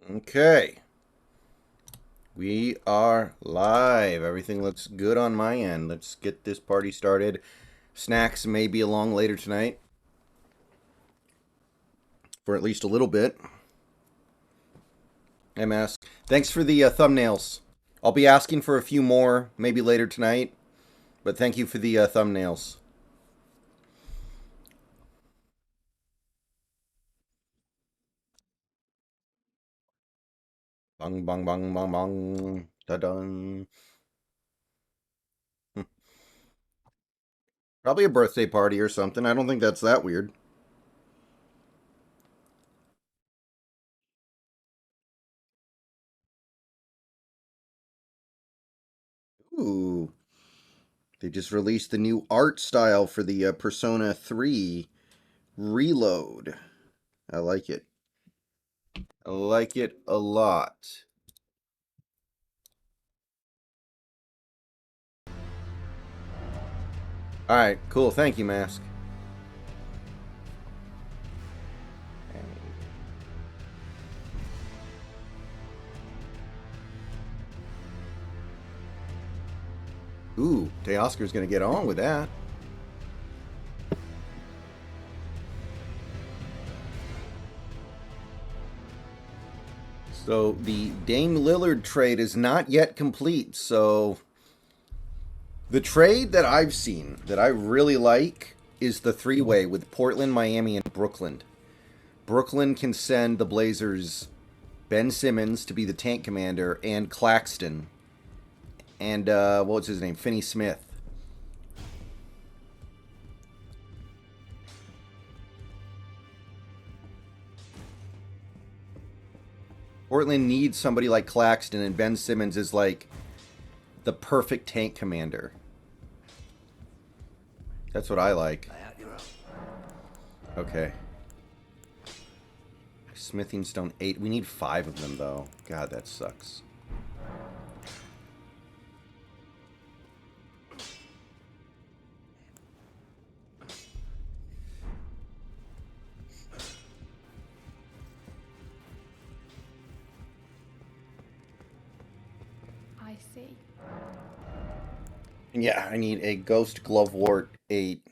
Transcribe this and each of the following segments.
Okay. We are live. Everything looks good on my end. Let's get this party started. Snacks may be along later tonight for at least a little bit. MS. Thanks for the thumbnails. I'll be asking for a few more maybe later tonight, but thank you for the thumbnails. Bang, bang, bang, bang, bang. Da-dun. Probably a birthday party or something. I don't think that's that weird. Ooh. They just released the new art style for the Persona 3 Reload. I like it. I like it a lot. All right, cool. Thank you, Mask. Ooh, Teoscar's gonna get on with that. So the Dame Lillard trade is not yet complete. So the trade that I've seen that I really like is the three-way with Portland, Miami, and Brooklyn. Brooklyn can send the Blazers Ben Simmons to be the tank commander and Claxton and what's his name, Finney Smith. Portland needs somebody like Claxton, and Ben Simmons is like the perfect tank commander. That's what I like. Okay. Smithing stone 8. We need 5 of them, though. God, that sucks. I see. Yeah, I need a Ghost Glovewort 8.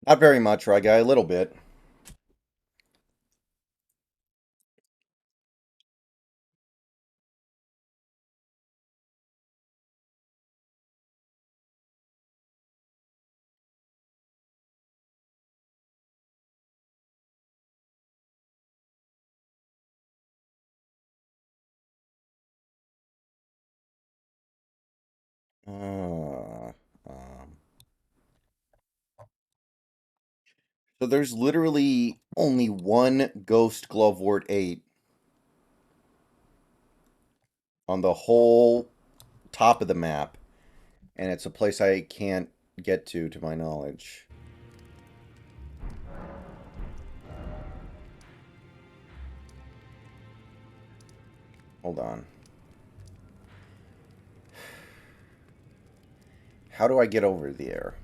Not very much, right, guy? A little bit. Uh, um, so there's literally only one Ghost Glovewort 8 on the whole top of the map, and it's a place I can't get to my knowledge. Hold on. How do I get over there?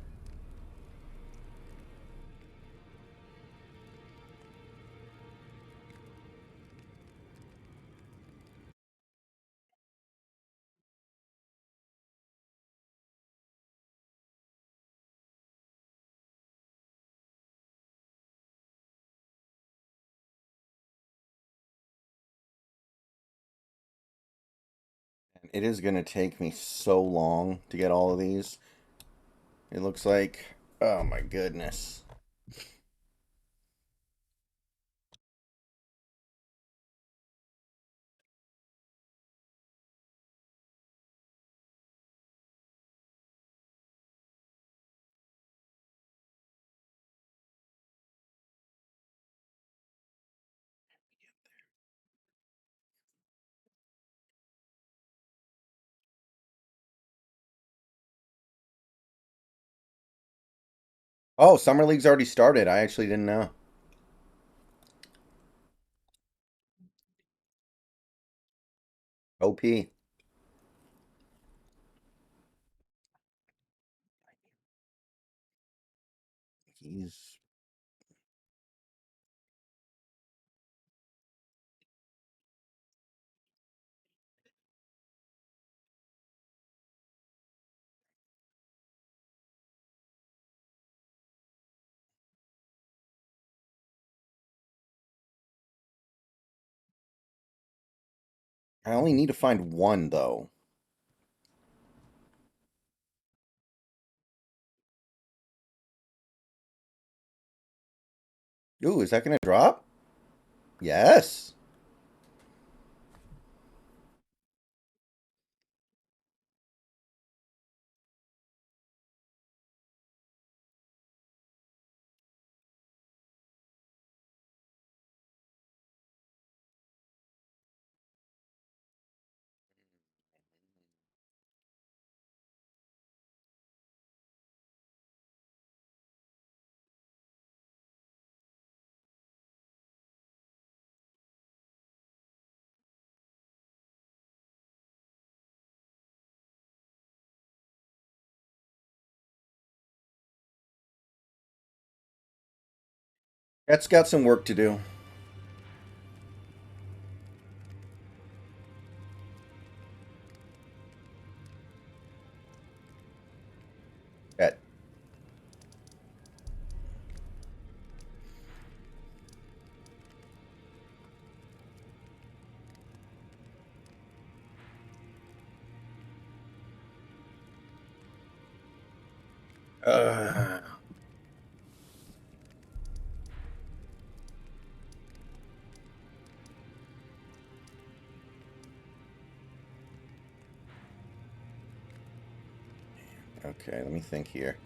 It is going to take me so long to get all of these. It looks like, oh my goodness. Oh, Summer League's already started. I actually didn't know. OP. He's. I only need to find one, though. Ooh, is that going to drop? Yes. That's got some work to do. That. Uh, okay, let me think here.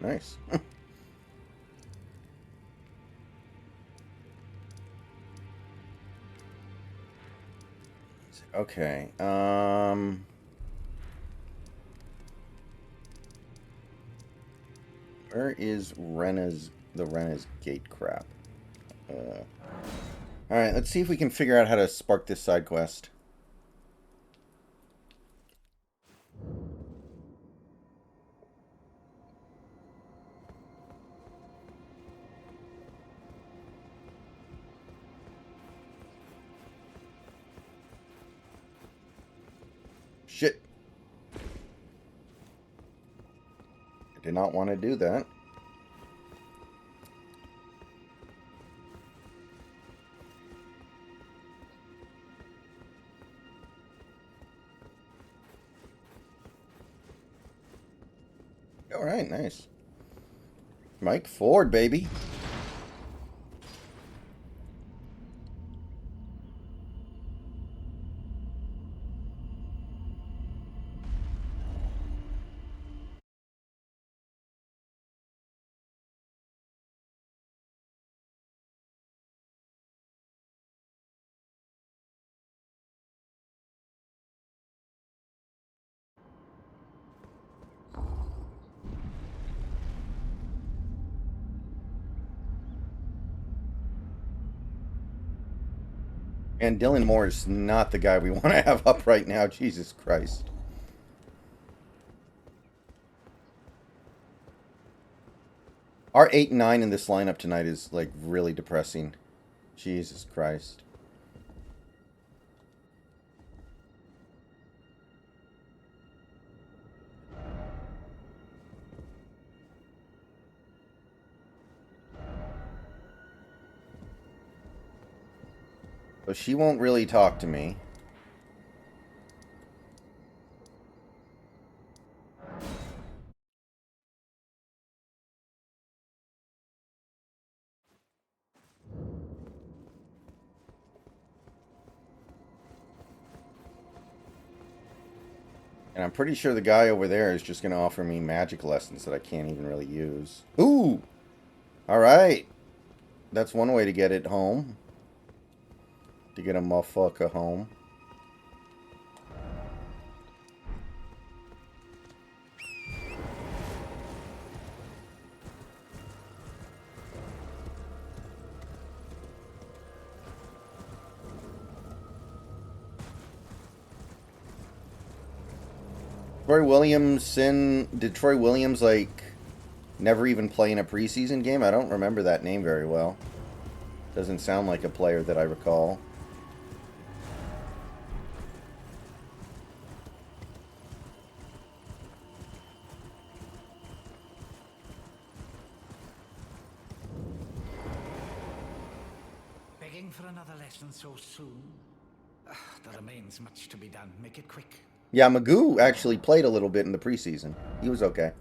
Nice. Okay. Where is Rena's gate crap? Uh, all right, let's see if we can figure out how to spark this side quest. Shit. I did not want to do that. All right, nice. Mike Ford, baby. And Dylan Moore is not the guy we want to have up right now. Jesus Christ. Our 8 and 9 in this lineup tonight is like really depressing. Jesus Christ. So she won't really talk to me. And I'm pretty sure the guy over there is just going to offer me magic lessons that I can't even really use. Ooh! Alright. That's one way to get it home. To get a motherfucker home. Troy Williamson. Did Troy Williams, like, never even play in a preseason game? I don't remember that name very well. Doesn't sound like a player that I recall. Begging for another lesson so soon? There remains much to be done. Make it quick. Yeah, Magoo actually played a little bit in the preseason. He was okay.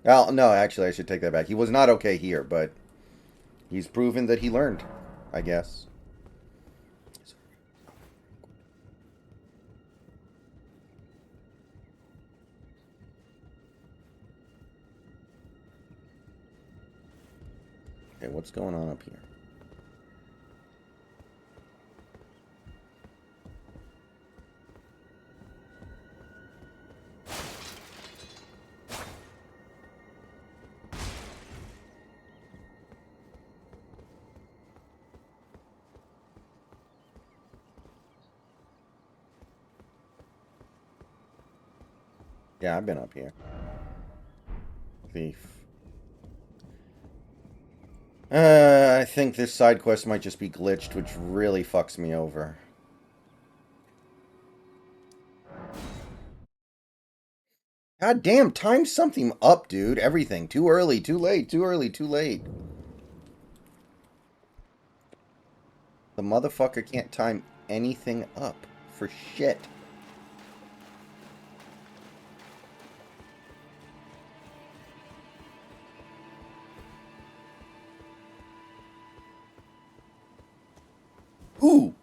Well, no, actually, I should take that back. He was not okay here, but he's proven that he learned, I guess. Okay, what's going on up here? Yeah, I've been up here. Thief. I think this side quest might just be glitched, which really fucks me over. God damn, time something up, dude. Everything. Too early, too late, too early, too late. The motherfucker can't time anything up for shit. Ooh.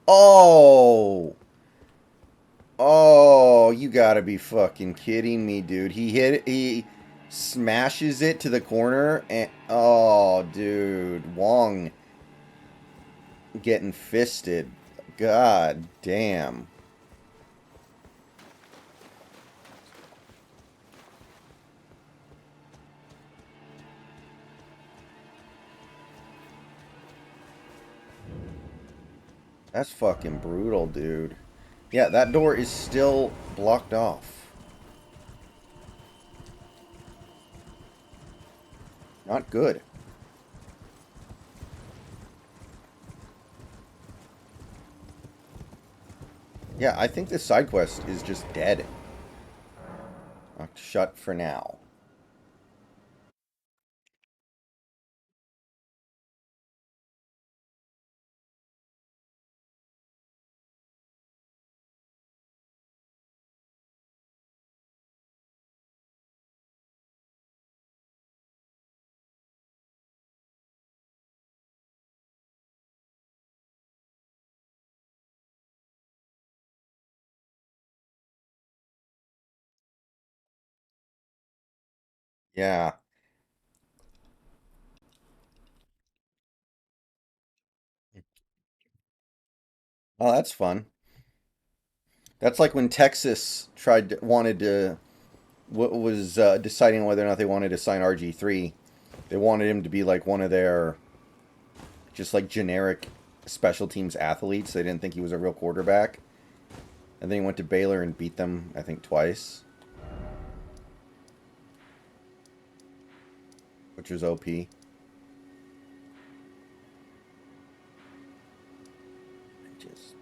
Oh. Oh, you gotta be fucking kidding me, dude. He smashes it to the corner and, oh, dude. Wong getting fisted. God damn. That's fucking brutal, dude. Yeah, that door is still blocked off. Not good. Yeah, I think this side quest is just dead. Shut for now. Yeah. Oh, that's fun. That's like when Texas wanted to was deciding whether or not they wanted to sign RG3. They wanted him to be like one of their just like generic special teams athletes. They didn't think he was a real quarterback. And then he went to Baylor and beat them, I think, twice. which was OP. Just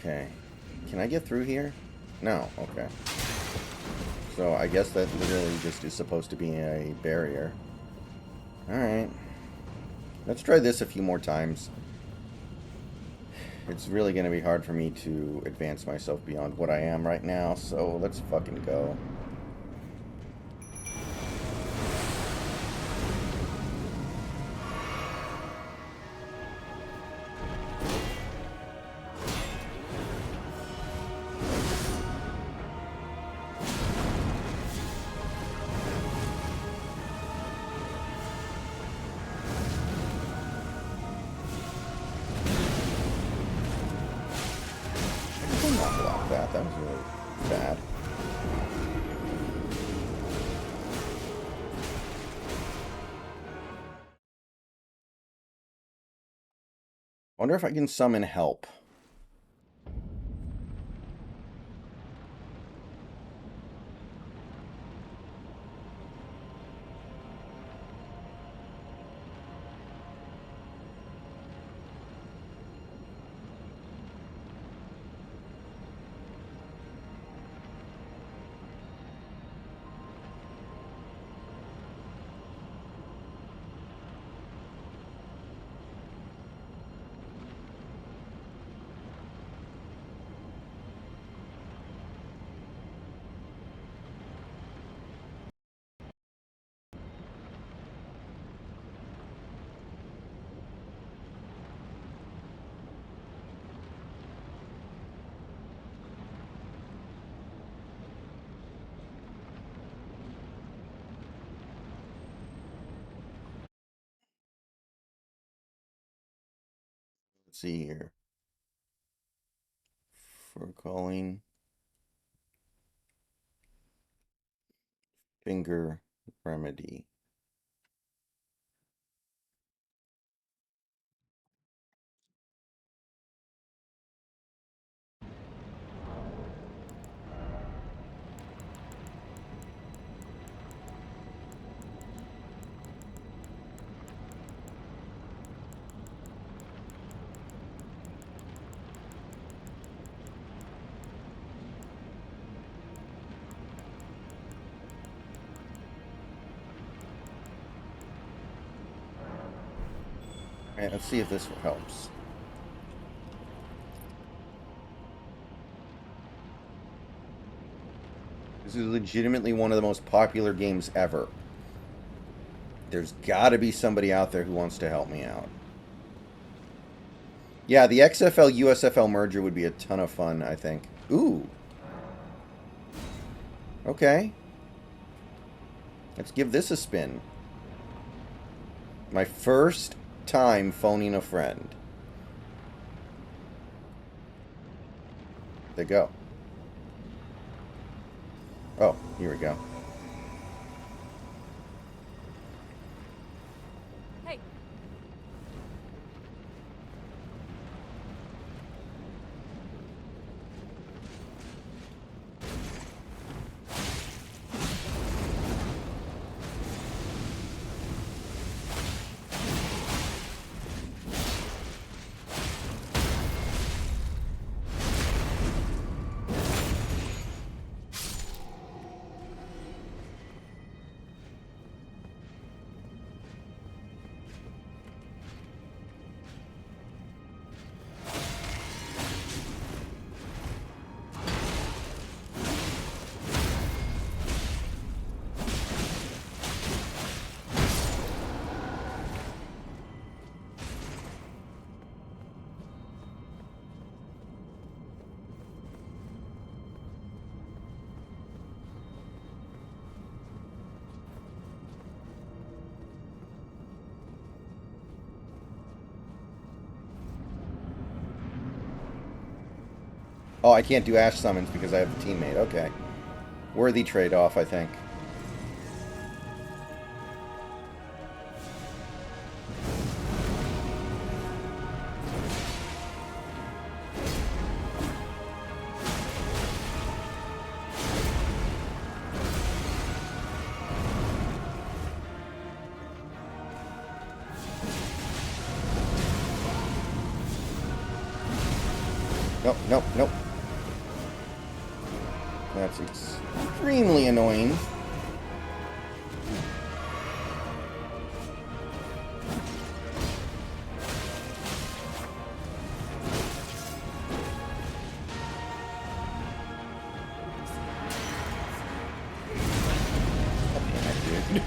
okay. Can I get through here? No. Okay. So I guess that literally just is supposed to be a barrier. Alright. Let's try this a few more times. It's really going to be hard for me to advance myself beyond what I am right now, so let's fucking go. That was really bad. Wonder if I can summon help. Let's see here. For calling finger remedy. Alright, let's see if this helps. This is legitimately one of the most popular games ever. There's gotta be somebody out there who wants to help me out. Yeah, the XFL USFL merger would be a ton of fun, I think. Ooh. Okay. Let's give this a spin. My first time phoning a friend. They go. Oh, here we go. Hey. Oh, I can't do Ash summons because I have a teammate. Okay. Worthy trade-off, I think. Nope, nope, nope. That's extremely annoying. Oh, damn it, dude.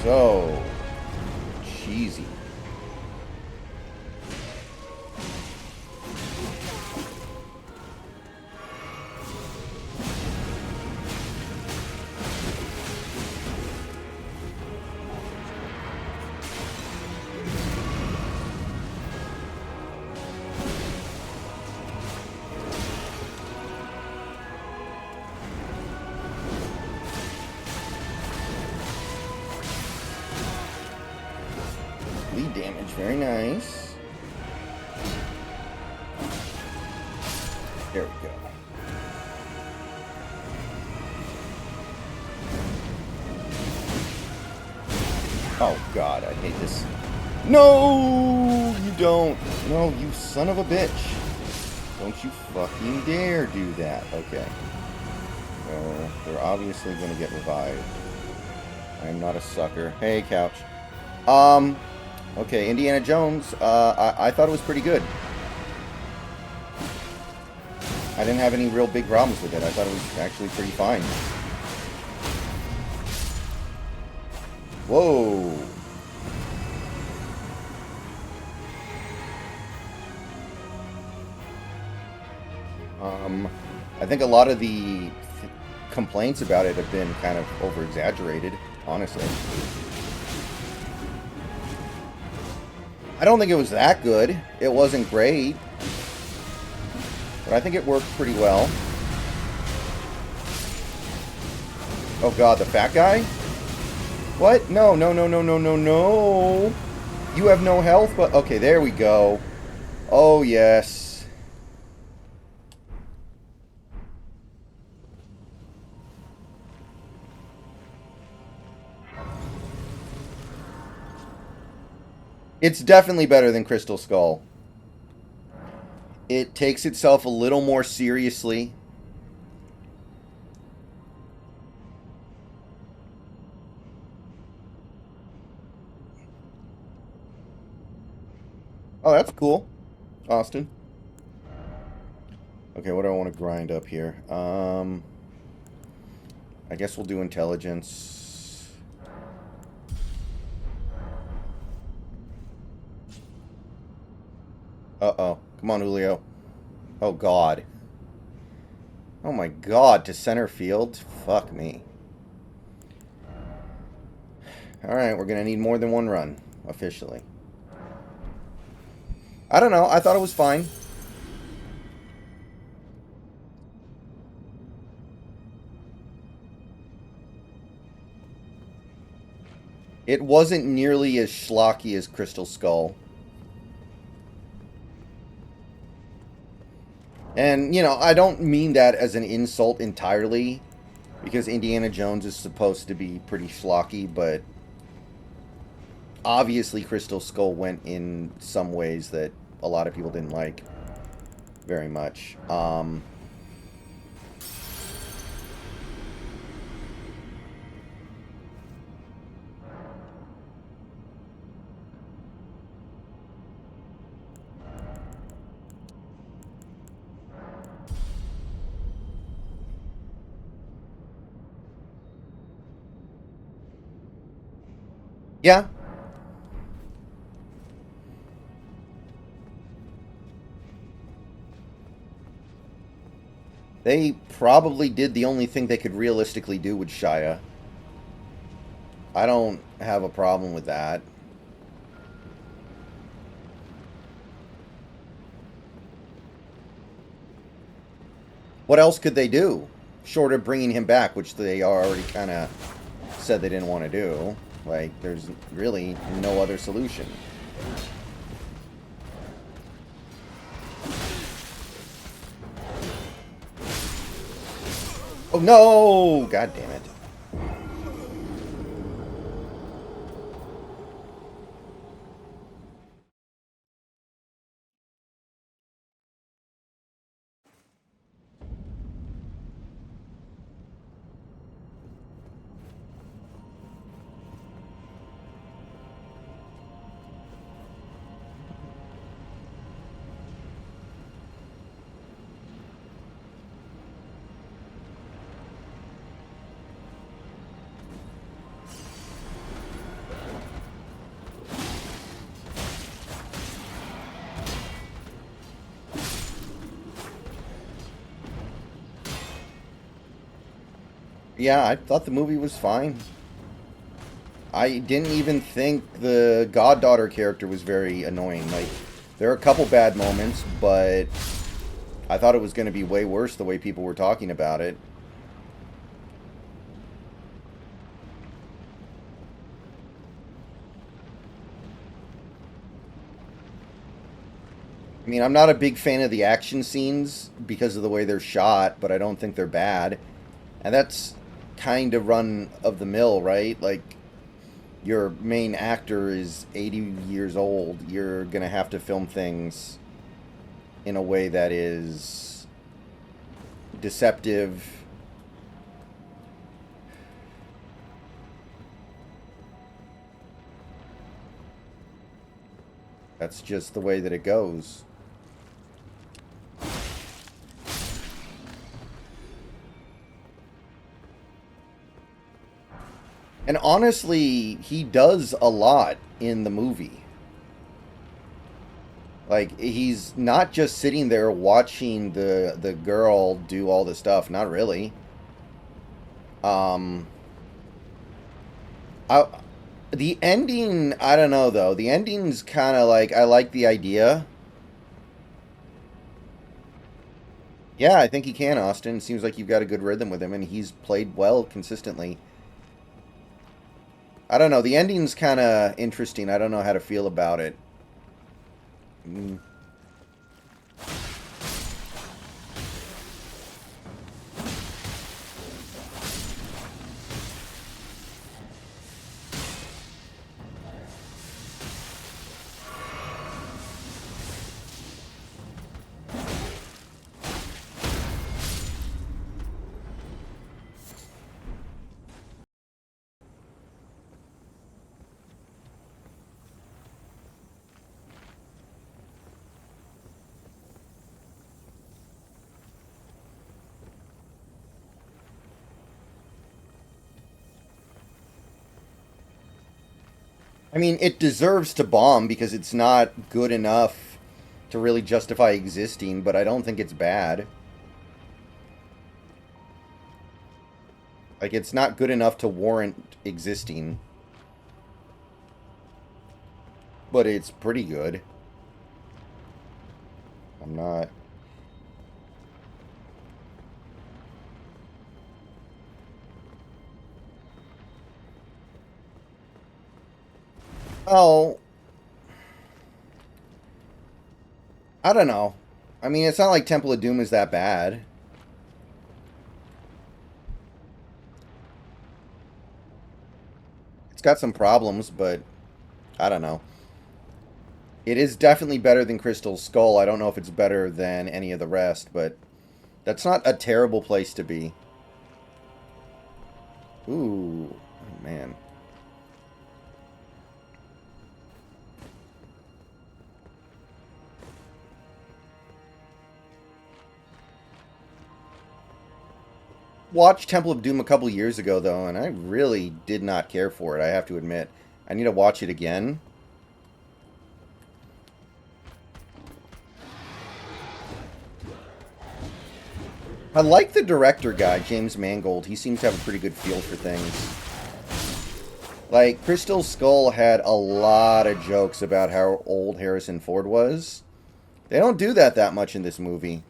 So cheesy. Lead damage, very nice. There we go. Oh god, I hate this. No, you don't. No, you son of a bitch. Don't you fucking dare do that. Okay. So, they're obviously going to get revived. I am not a sucker. Hey, couch. Okay, Indiana Jones, I thought it was pretty good. I didn't have any real big problems with it. I thought it was actually pretty fine. Whoa. I think a lot of the complaints about it have been kind of over-exaggerated, honestly. I don't think it was that good. It wasn't great. But I think it worked pretty well. Oh god, the fat guy? What? No, no, no, no, no, no, no. You have no health, but... Okay, there we go. Oh, yes. It's definitely better than Crystal Skull. It takes itself a little more seriously. Oh, that's cool, Austin. Okay, what do I want to grind up here? I guess we'll do intelligence. Uh-oh. Come on, Julio. Oh, God. Oh, my God. To center field? Fuck me. Alright, we're going to need more than one run, officially. I don't know. I thought it was fine. It wasn't nearly as schlocky as Crystal Skull. And, you know, I don't mean that as an insult entirely, because Indiana Jones is supposed to be pretty schlocky, but obviously Crystal Skull went in some ways that a lot of people didn't like very much. Yeah. They probably did the only thing they could realistically do with Shia. I don't have a problem with that. What else could they do? Short of bringing him back, which they already kind of said they didn't want to do. Like, there's really no other solution. Oh no! God damn it. Yeah, I thought the movie was fine. I didn't even think the goddaughter character was very annoying. Like, there are a couple bad moments, but I thought it was going to be way worse the way people were talking about it. I mean, I'm not a big fan of the action scenes because of the way they're shot, but I don't think they're bad. And that's kind of run of the mill, right? Like, your main actor is 80 years old. You're going to have to film things in a way that is deceptive. That's just the way that it goes. And honestly, he does a lot in the movie. Like, he's not just sitting there watching the girl do all the stuff. Not really. Um, I, the ending, I don't know though. The ending's kind of like, I like the idea. Yeah, I think he can, Austin. Seems like you've got a good rhythm with him, and he's played well consistently. I don't know. The ending's kind of interesting. I don't know how to feel about it. Mm. I mean, it deserves to bomb because it's not good enough to really justify existing, but I don't think it's bad. Like, it's not good enough to warrant existing, but it's pretty good. I'm not. Oh, I don't know. I mean, it's not like Temple of Doom is that bad. It's got some problems, but I don't know. It is definitely better than Crystal Skull. I don't know if it's better than any of the rest, but that's not a terrible place to be. Ooh, man. Watched Temple of Doom a couple years ago, though, and I really did not care for it, I have to admit. I need to watch it again. I like the director guy, James Mangold. He seems to have a pretty good feel for things. Like, Crystal Skull had a lot of jokes about how old Harrison Ford was. They don't do that much in this movie.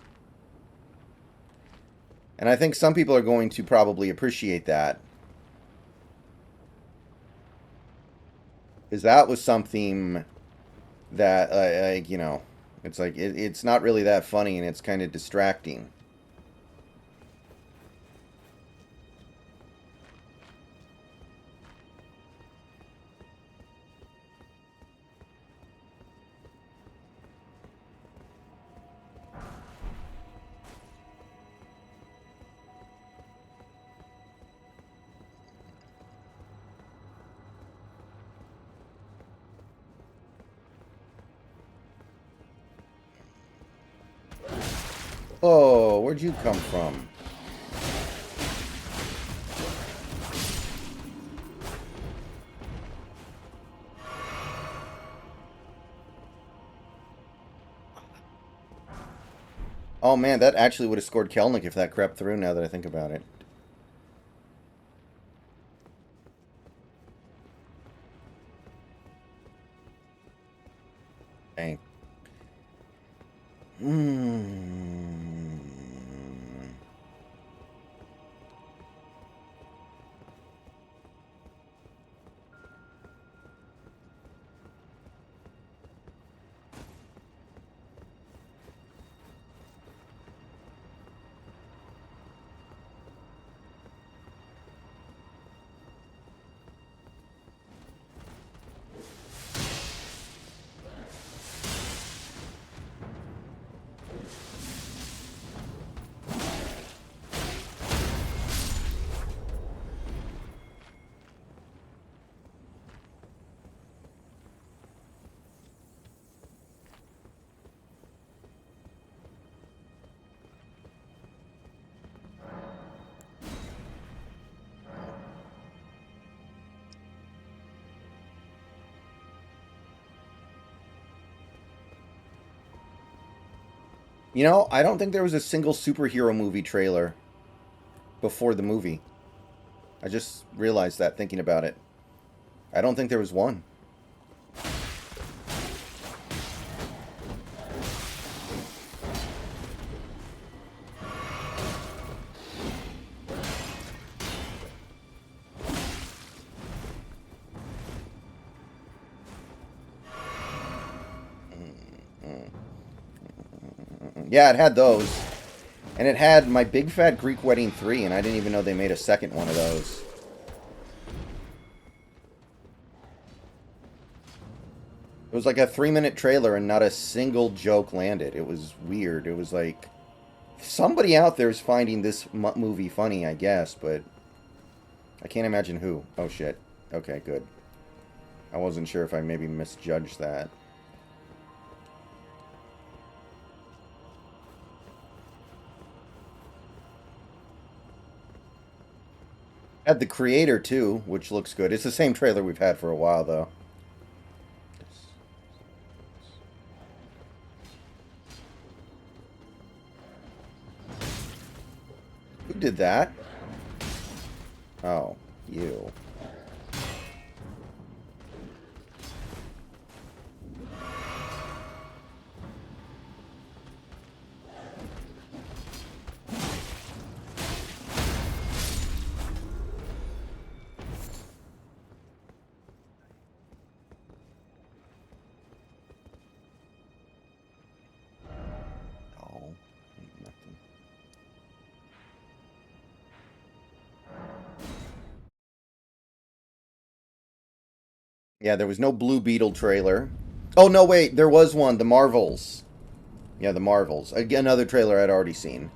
And I think some people are going to probably appreciate that. Because that was something that, like, you know, it's like, it's not really that funny and it's kind of distracting. Oh, where'd you come from? Oh man, that actually would have scored Kelnick if that crept through now that I think about it. Dang. Hmm. You know, I don't think there was a single superhero movie trailer before the movie. I just realized that thinking about it. I don't think there was one. Yeah, it had those. And it had My Big Fat Greek Wedding 3, and I didn't even know they made a second one of those. It was like a 3-minute trailer and not a single joke landed. It was weird. It was like somebody out there is finding this movie funny, I guess, but I can't imagine who. Oh shit. Okay, good. I wasn't sure if I maybe misjudged that. Had the creator too, which looks good. It's the same trailer we've had for a while though. Who did that? Oh, you. Oh, nothing. Yeah, there was no Blue Beetle trailer. Oh no, wait, there was one. The Marvels. Yeah, the Marvels. Again, another trailer I'd already seen.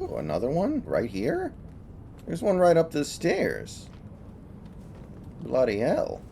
Oh, another one right here? There's one right up the stairs. Bloody hell.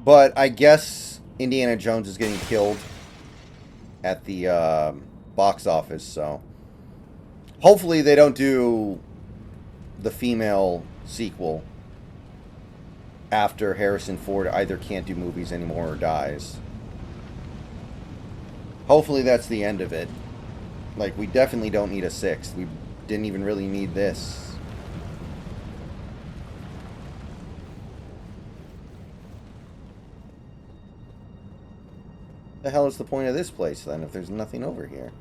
But I guess Indiana Jones is getting killed at the box office, so hopefully they don't do the female sequel after Harrison Ford either can't do movies anymore or dies. Hopefully that's the end of it. Like, we definitely don't need a sixth. We didn't even really need this. The hell is the point of this place then if there's nothing over here?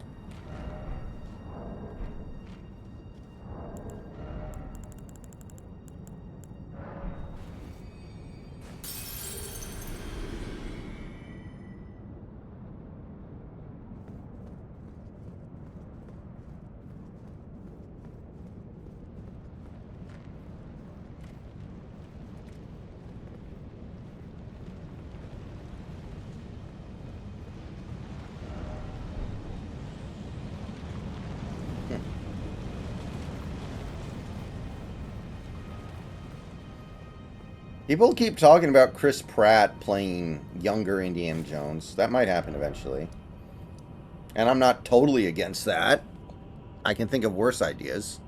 People keep talking about Chris Pratt playing younger Indiana Jones. That might happen eventually. And I'm not totally against that. I can think of worse ideas.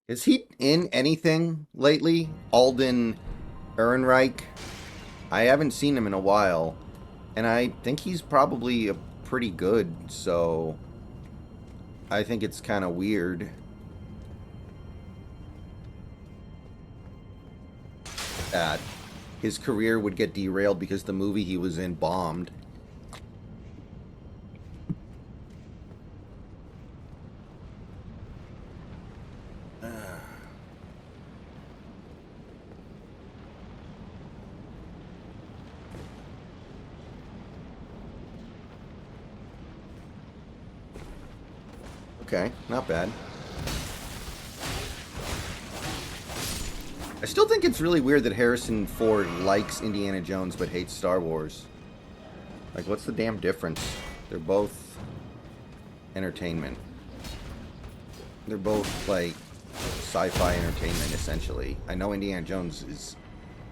Is he in anything lately? Alden Ehrenreich? I haven't seen him in a while. And I think he's probably a pretty good, so I think it's kind of weird that his career would get derailed because the movie he was in bombed. Okay, not bad. I still think it's really weird that Harrison Ford likes Indiana Jones but hates Star Wars. Like, what's the damn difference? They're both entertainment. They're both, like, sci-fi entertainment, essentially. I know Indiana Jones is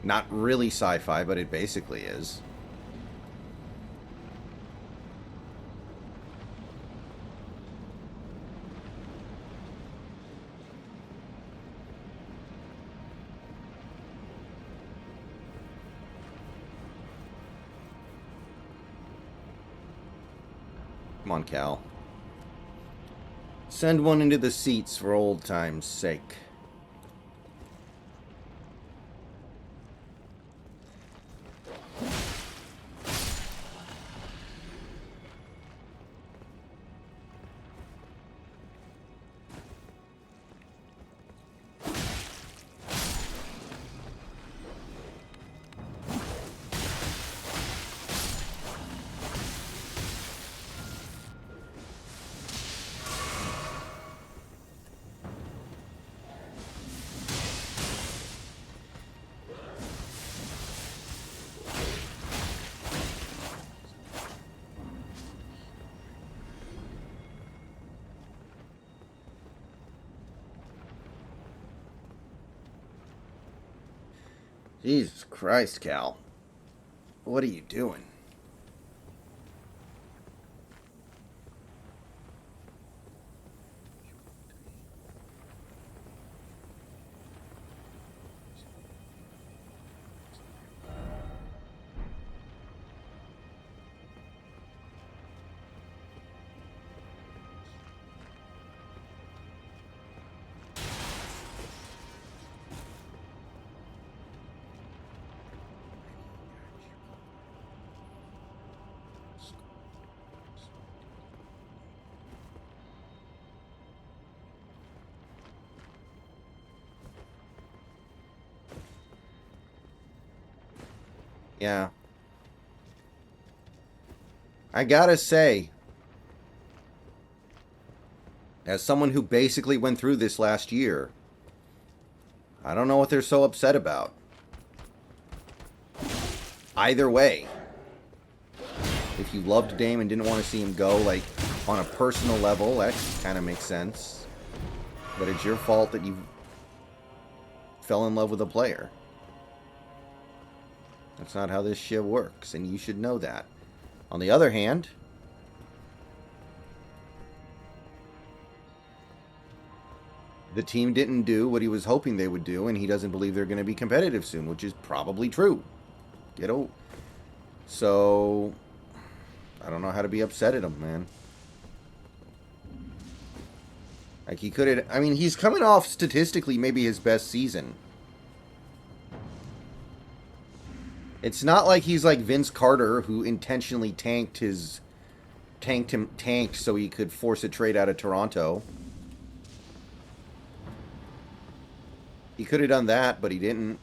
not really sci-fi, but it basically is. Come on, Cal. Send one into the seats for old time's sake. Jesus Christ, Cal. What are you doing? Yeah. I gotta say, as someone who basically went through this last year, I don't know what they're so upset about. Either way, if you loved Dame and didn't want to see him go, like, on a personal level, that kind of makes sense. But it's your fault that you fell in love with a player. That's not how this shit works, and you should know that. On the other hand, the team didn't do what he was hoping they would do, and he doesn't believe they're going to be competitive soon, which is probably true. So, I don't know how to be upset at him, man. Like, he could have... I mean, he's coming off statistically maybe his best season. It's not like he's like Vince Carter, who intentionally tanked so he could force a trade out of Toronto. He could have done that, but he didn't.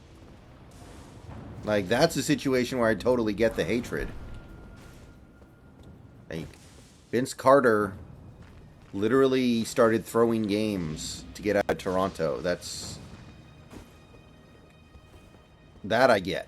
Like, that's a situation where I totally get the hatred. Like, Vince Carter literally started throwing games to get out of Toronto. That I get.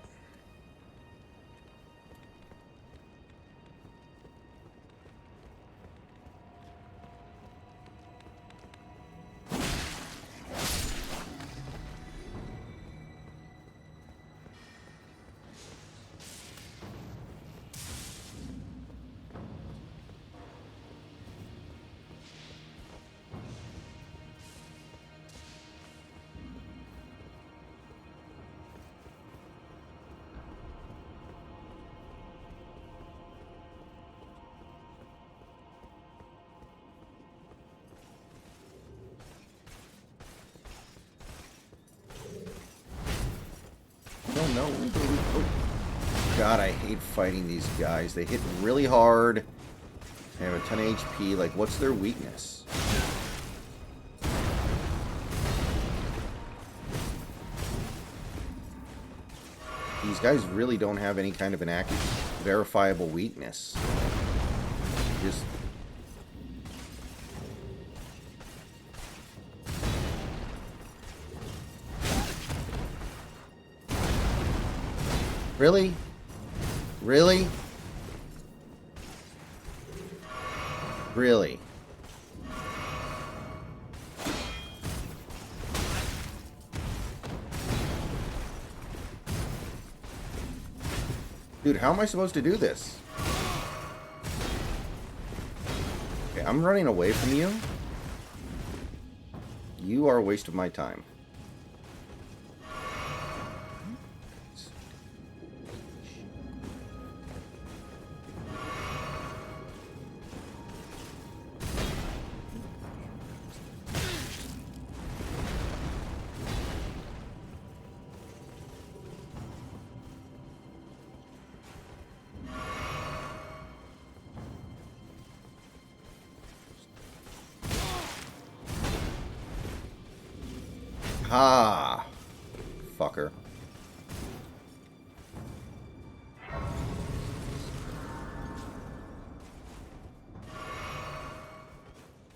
No, no, baby. Oh. God, I hate fighting these guys. They hit really hard. They have a ton of HP. Like, what's their weakness? These guys really don't have any kind of an verifiable weakness. Just... Really? Really? Really? Dude, how am I supposed to do this? Okay, I'm running away from you. You are a waste of my time. Ha! Fucker.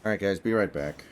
Alright guys, be right back.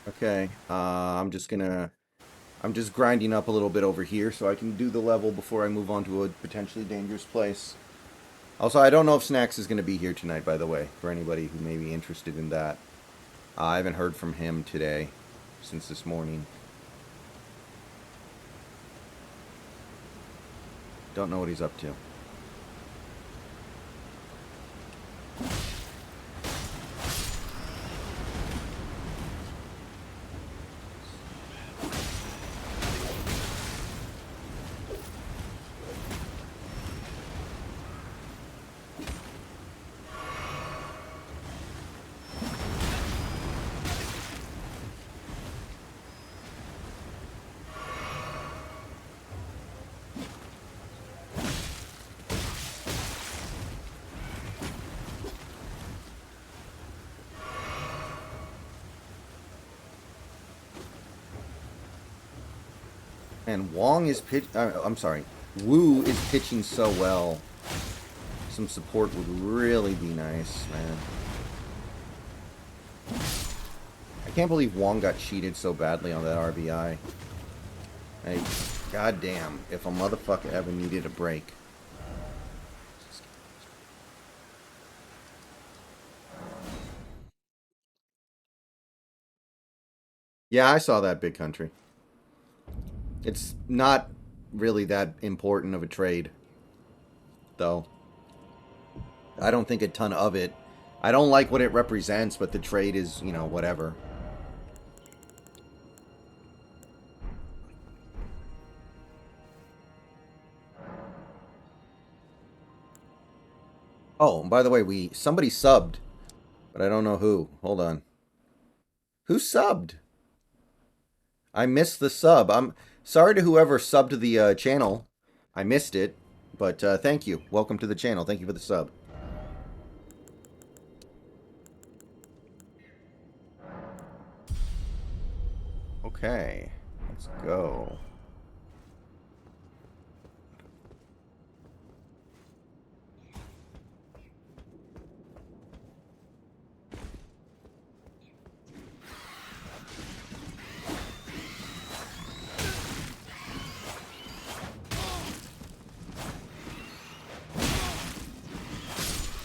Okay. I'm just grinding up a little bit over here so I can do the level before I move on to a potentially dangerous place. Also, I don't know if Snacks is going to be here tonight, by the way, for anybody who may be interested in that. I haven't heard from him today, since this morning. Don't know what he's up to. And Wong is I'm sorry. Wu is pitching so well. Some support would really be nice, man. I can't believe Wong got cheated so badly on that RBI. Like, goddamn, if a motherfucker ever needed a break. Yeah, I saw that, Big Country. It's not really that important of a trade, though. I don't think a ton of it. I don't like what it represents, but the trade is, you know, whatever. Oh, and by the way, somebody subbed, but I don't know who. Hold on. Who subbed? I missed the sub. I'm sorry to whoever subbed to the channel. I missed it, but thank you. Welcome to the channel. Thank you for the sub. Okay, let's go.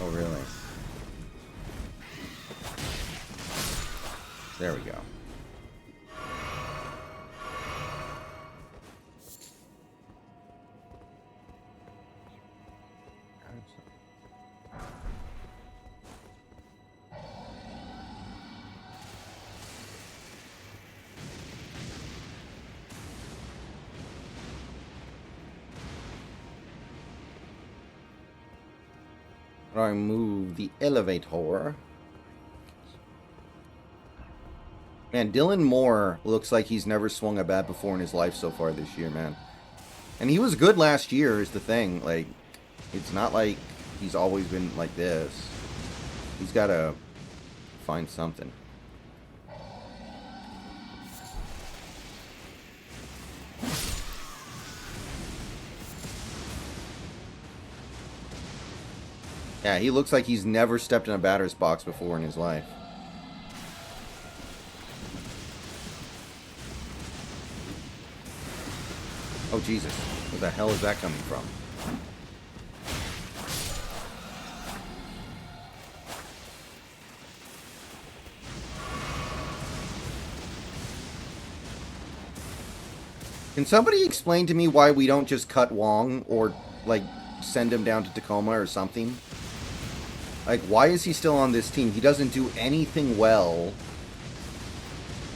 Oh, really? There we go. I move the elevator. Man, Dylan Moore looks like he's never swung a bat before in his life so far this year, man. And he was good last year, is the thing. Like, it's not like he's always been like this. He's got to find something. Yeah, he looks like he's never stepped in a batter's box before in his life. Oh, Jesus. Where the hell is that coming from? Can somebody explain to me why we don't just cut Wong or, like, send him down to Tacoma or something? Like, why is he still on this team? He doesn't do anything well.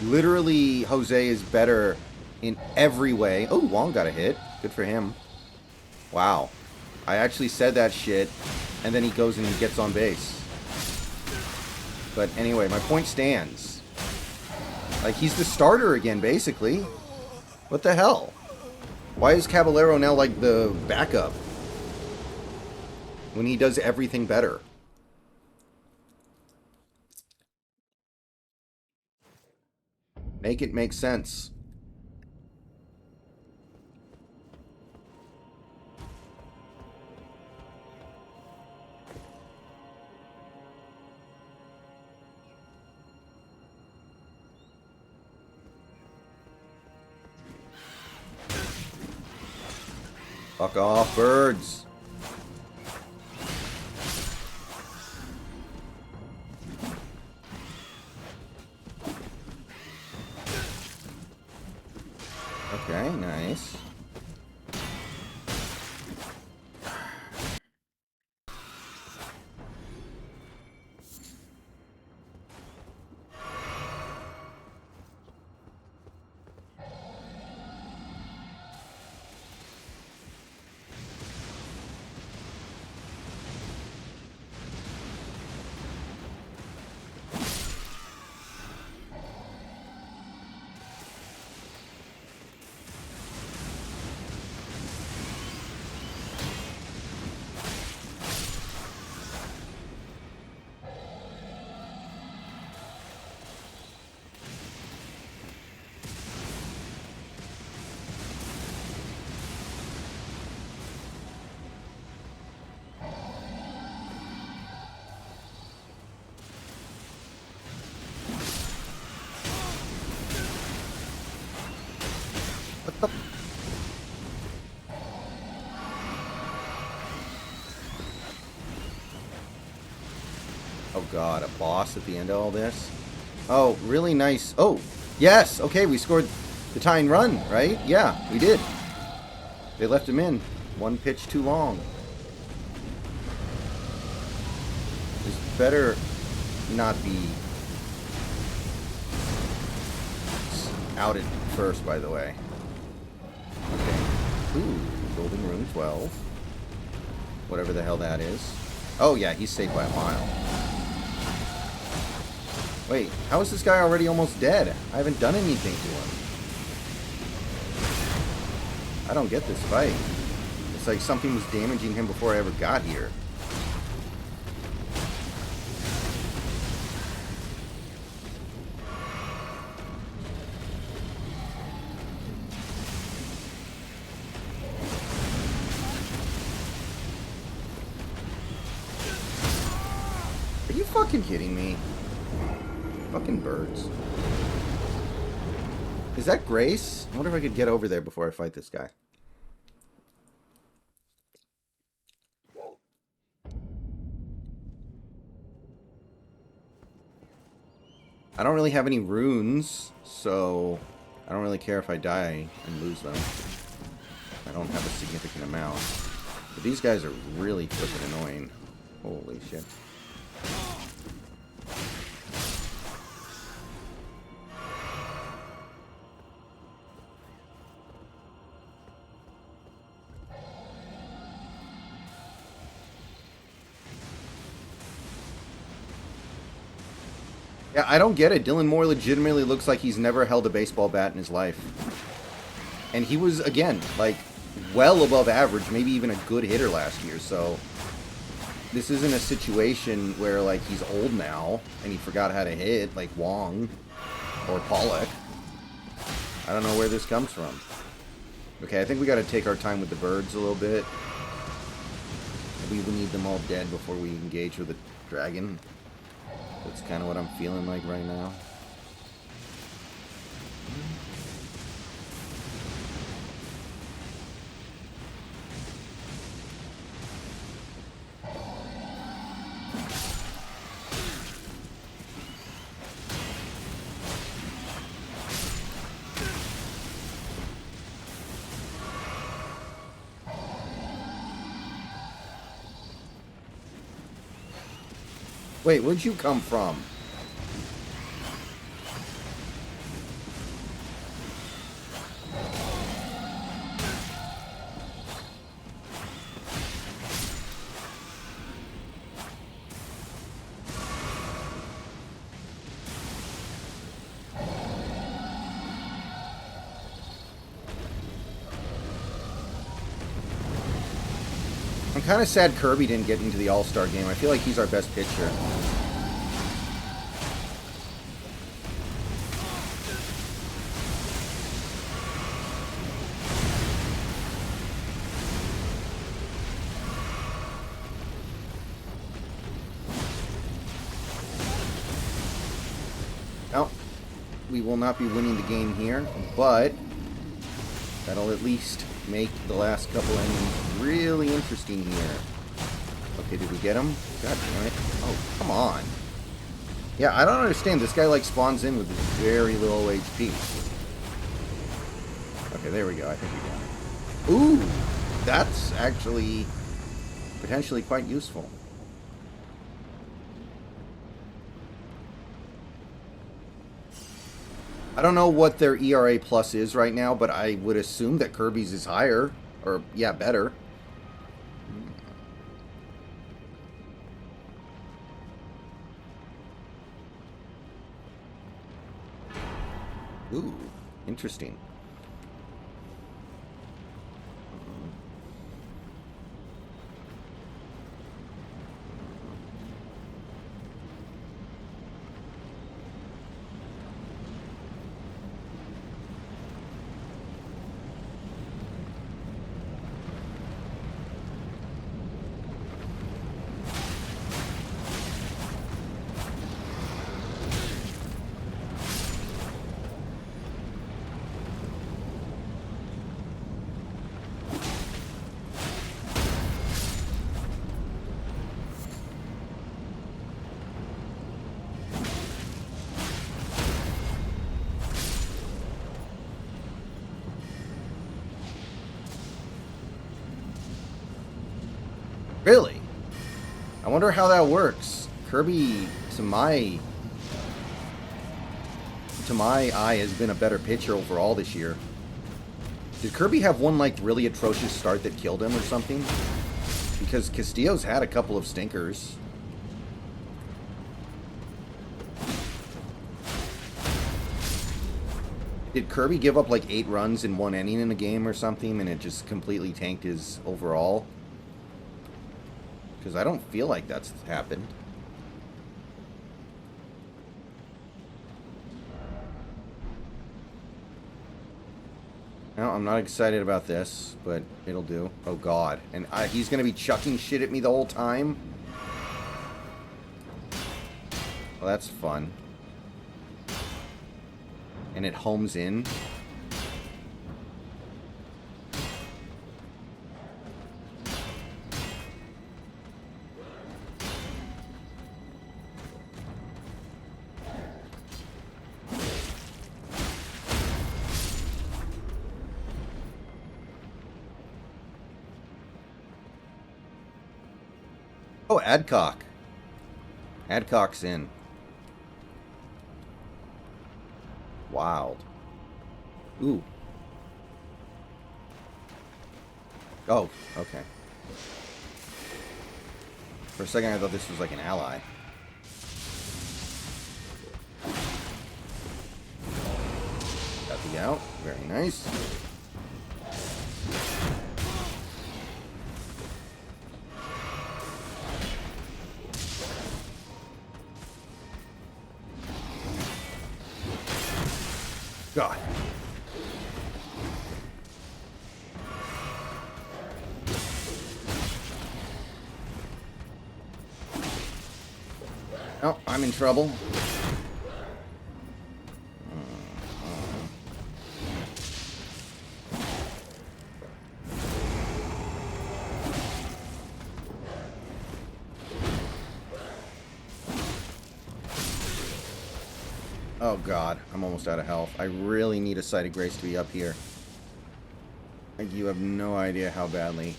Literally, Jose is better in every way. Oh, Wong got a hit. Good for him. Wow. I actually said that shit, and then he goes and he gets on base. But anyway, my point stands. Like, he's the starter again, basically. What the hell? Why is Caballero now, like, the backup? When he does everything better. Make it make sense. Fuck off, birds. Okay, nice. What the? Oh god, a boss at the end of all this? Oh, really nice. Oh, yes! Okay, we scored the tie and run, right? Yeah, we did. They left him in. One pitch too long. This better not be outed first, by the way. Okay. Ooh, Golden Rune 12. Whatever the hell that is. Oh, yeah, he's safe by a mile. Wait, how is this guy already almost dead? I haven't done anything to him. I don't get this fight. It's like something was damaging him before I ever got here. Are you fucking kidding me? Fucking birds. Is that Grace? I wonder if I could get over there before I fight this guy. I don't really have any runes, so I don't really care if I die and lose them. I don't have a significant amount. But these guys are really freaking annoying. Holy shit. Yeah, I don't get it. Dylan Moore legitimately looks like he's never held a baseball bat in his life. And he was, again, like, well above average, maybe even a good hitter last year, so this isn't a situation where, like, he's old now and he forgot how to hit, like Wong or Pollock. I don't know where this comes from. Okay, I think we gotta take our time with the birds a little bit. Maybe we need them all dead before we engage with the dragon. That's kind of what I'm feeling like right now. Wait, where'd you come from? I'm kind of sad Kirby didn't get into the All-Star game. I feel like he's our best pitcher. Well, we will not be winning the game here, but that'll at least make the last couple endings really interesting here. Okay, did we get him? God damn it. Oh, come on. Yeah, I don't understand. This guy, like, spawns in with very little HP. Okay, there we go. I think we got it. Ooh! That's actually potentially quite useful. I don't know what their ERA plus is right now, but I would assume that Kirby's is higher. Or, yeah, better. Ooh, interesting. Really? I wonder how that works. Kirby, to my eye, has been a better pitcher overall this year. Did Kirby have one, like, really atrocious start that killed him or something? Because Castillo's had a couple of stinkers. Did Kirby give up, like, 8 runs in 1 inning in a game or something, and it just completely tanked his overall? Because I don't feel like that's happened. No, I'm not excited about this, but it'll do. Oh, God. And he's going to be chucking shit at me the whole time? Well, that's fun. And it homes in. Oh, Adcock. Adcock's in. Wild. Ooh. Oh, okay. For a second I thought this was like an ally. Got the out. Very nice. God. Oh, I'm in trouble. Oh God, I'm almost out of health. I really need a Sight of Grace to be up here. Like, you have no idea how badly.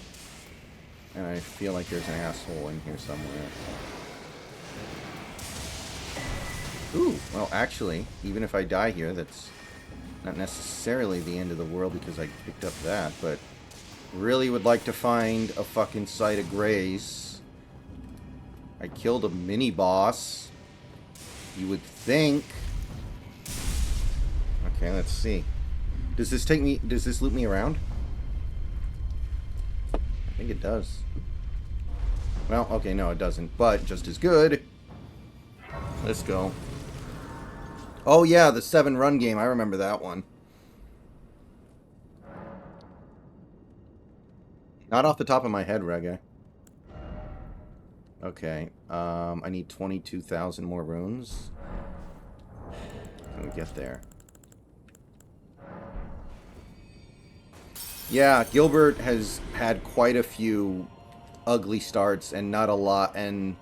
And I feel like there's an asshole in here somewhere. Ooh, well actually, even if I die here, that's not necessarily the end of the world because I picked up that, but really would like to find a fucking Sight of Grace. I killed a mini-boss. You would think... Okay, let's see. Does this take me... Does this loop me around? I think it does. Well, okay, no, it doesn't. But just as good. Let's go. Oh, yeah, the 7-run game. I remember that one. Not off the top of my head, Reggae. Okay. I need 22,000 more runes. Can we get there? Yeah, Gilbert has had quite a few ugly starts and not a lot. And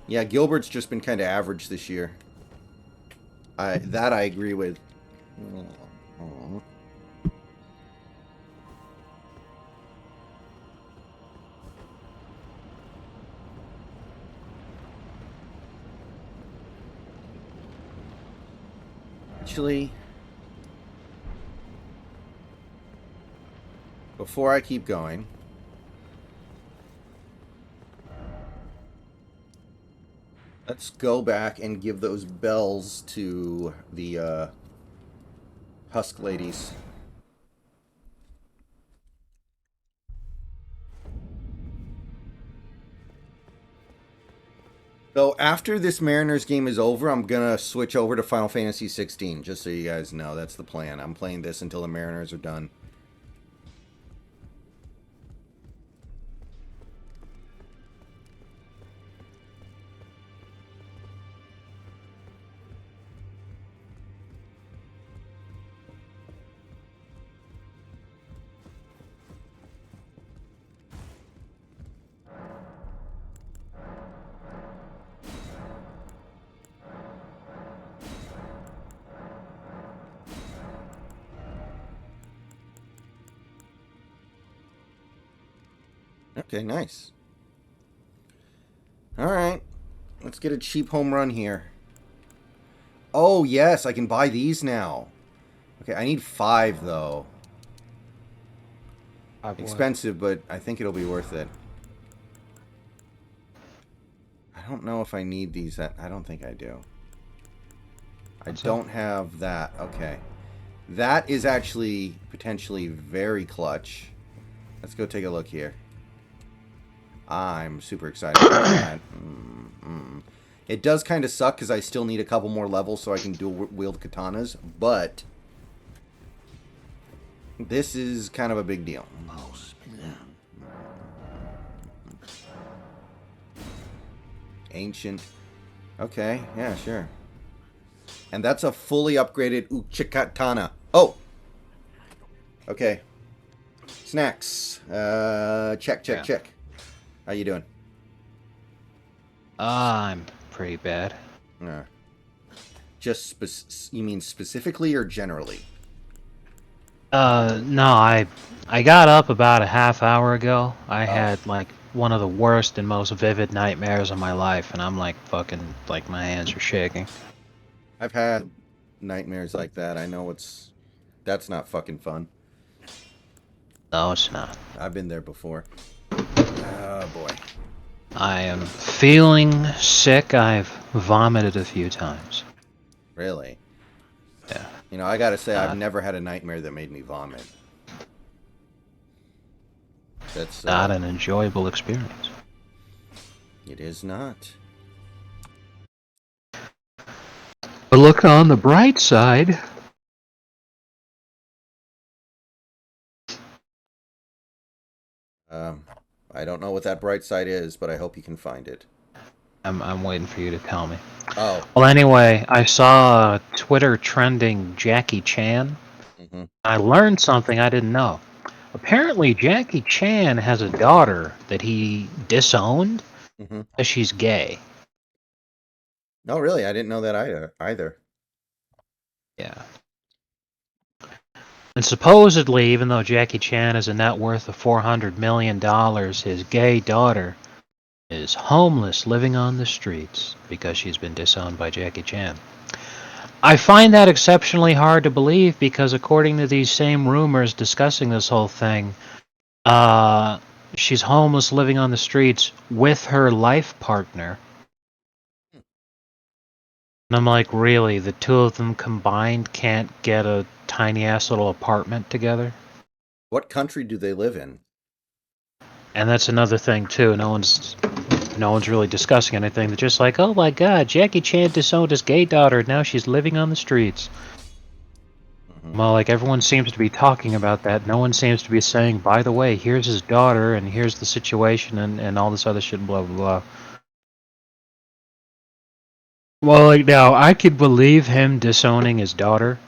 yeah, Gilbert's just been kind of average this year. I agree with. Actually, before I keep going, let's go back and give those bells to the Husk ladies. So after this Mariners game is over, I'm gonna switch over to Final Fantasy 16. Just so you guys know, that's the plan. I'm playing this until the Mariners are done. Okay, nice. All right, let's get a cheap home run here. Oh yes, I can buy these now. Okay, I need 5 though. I've what? Expensive, but I think it'll be worth it. I don't know if I need these. I don't think I do. I What's don't up? have that. Okay. That is actually potentially very clutch. Let's go take a look here. I'm super excited about that. It does kind of suck because I still need a couple more levels so I can dual wield katanas, but this is kind of a big deal. Ancient. Okay, yeah, sure. And that's a fully upgraded Uchikatana. Oh! Okay. Snacks. Check, check, Yeah. check. How you doing? I'm pretty bad. Uh, you mean specifically or generally? No, I got up about a half hour ago. I Oh, had like one of the worst and most vivid nightmares of my life, and I'm like fucking like my hands are shaking. I've had nightmares like that. I know that's not fucking fun. No, it's not. I've been there before. Oh boy. I am feeling sick. I've vomited a few times. Really? Yeah. You know, I gotta say, I've Not never had a nightmare that made me vomit. That's, not an enjoyable experience. it is not. But look on the bright side. Um, I don't know what that bright side is, but I hope you can find it. I'm waiting for you to tell me. Oh. Well, anyway, I saw Twitter trending Jackie Chan. Mm-hmm. I learned something I didn't know. Apparently, Jackie Chan has a daughter that he disowned Mm-hmm. because she's gay. Oh, really? I didn't know that either. Yeah. And supposedly, even though Jackie Chan has a net worth of $400 million, his gay daughter is homeless living on the streets because she's been disowned by Jackie Chan. I find that exceptionally hard to believe because, according to these same rumors discussing this whole thing, uh, she's homeless living on the streets with her life partner. And I'm like, really? The two of them combined can't get a tiny ass little apartment together? What country do they live in? And that's another thing too. No one's really discussing anything. They're just like, oh my god, Jackie Chan disowned his gay daughter. Now she's living on the streets. Mm-hmm. Well, like everyone seems to be talking about that. No one seems to be saying, by the way, here's his daughter and here's the situation and all this other shit. Blah blah blah. Well, like now I could believe him disowning his daughter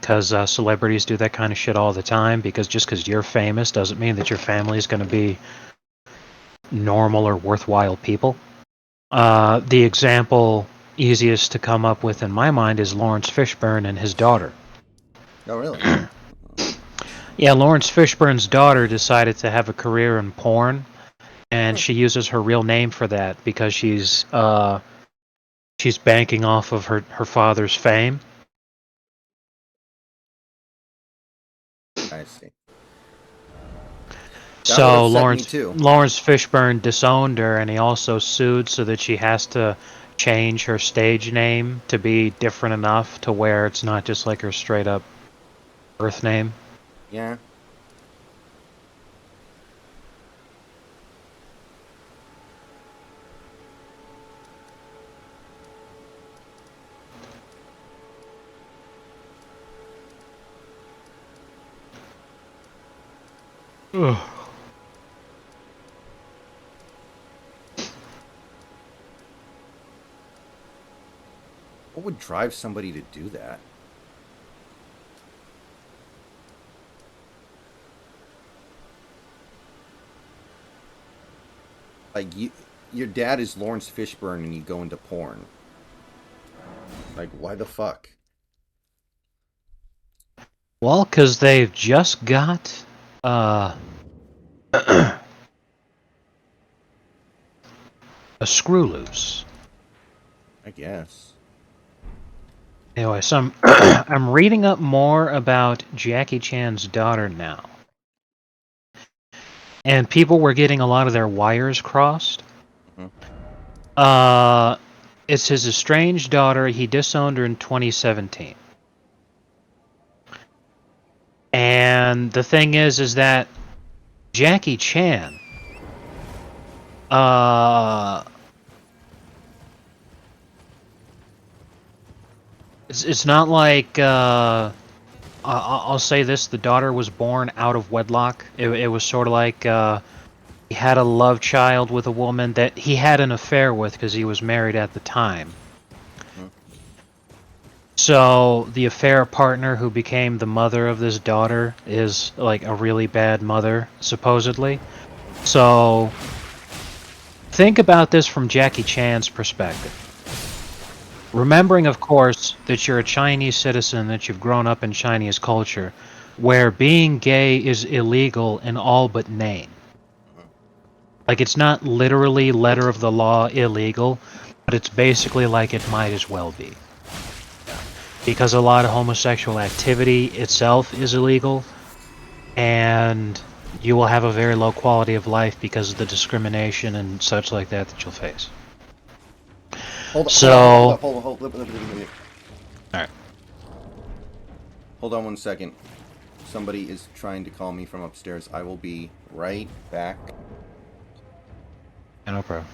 because celebrities do that kind of shit all the time. Because just because you're famous doesn't mean that your family is going to be normal or worthwhile people. The example easiest to come up with in my mind is Lawrence Fishburne and his daughter. Oh, really? Yeah, Lawrence Fishburne's daughter decided to have a career in porn, and she uses her real name for that because she's banking off of her father's fame. I see. That would So upset me Lawrence too. Lawrence Fishburne disowned her, and he also sued so that she has to change her stage name to be different enough to where it's not just like her straight up birth name. Yeah. Ugh. What would drive somebody to do that? Like your dad is Lawrence Fishburne and you go into porn. Like, why the fuck? Well, because they've just got uh, a screw loose. I guess. Anyway, so I'm, I'm reading up more about Jackie Chan's daughter now. And people were getting a lot of their wires crossed. Hmm. Uh, it's his estranged daughter. He disowned her in 2017. And the thing is that Jackie Chan, uh, it's not like, I'll say this, the daughter was born out of wedlock. It was sort of like, he had a love child with a woman that he had an affair with because he was married at the time. Hmm. So the affair partner who became the mother of this daughter is like a really bad mother, supposedly. So think about this from Jackie Chan's perspective. Remembering, of course, that you're a Chinese citizen, that you've grown up in Chinese culture, where being gay is illegal in all but name. Like, it's not literally letter of the law illegal, but it's basically like it might as well be. Because a lot of homosexual activity itself is illegal, and you will have a very low quality of life because of the discrimination and such like that that you'll face. So, alright, Hold on one second. Somebody is trying to call me from upstairs. I will be right back. no problem.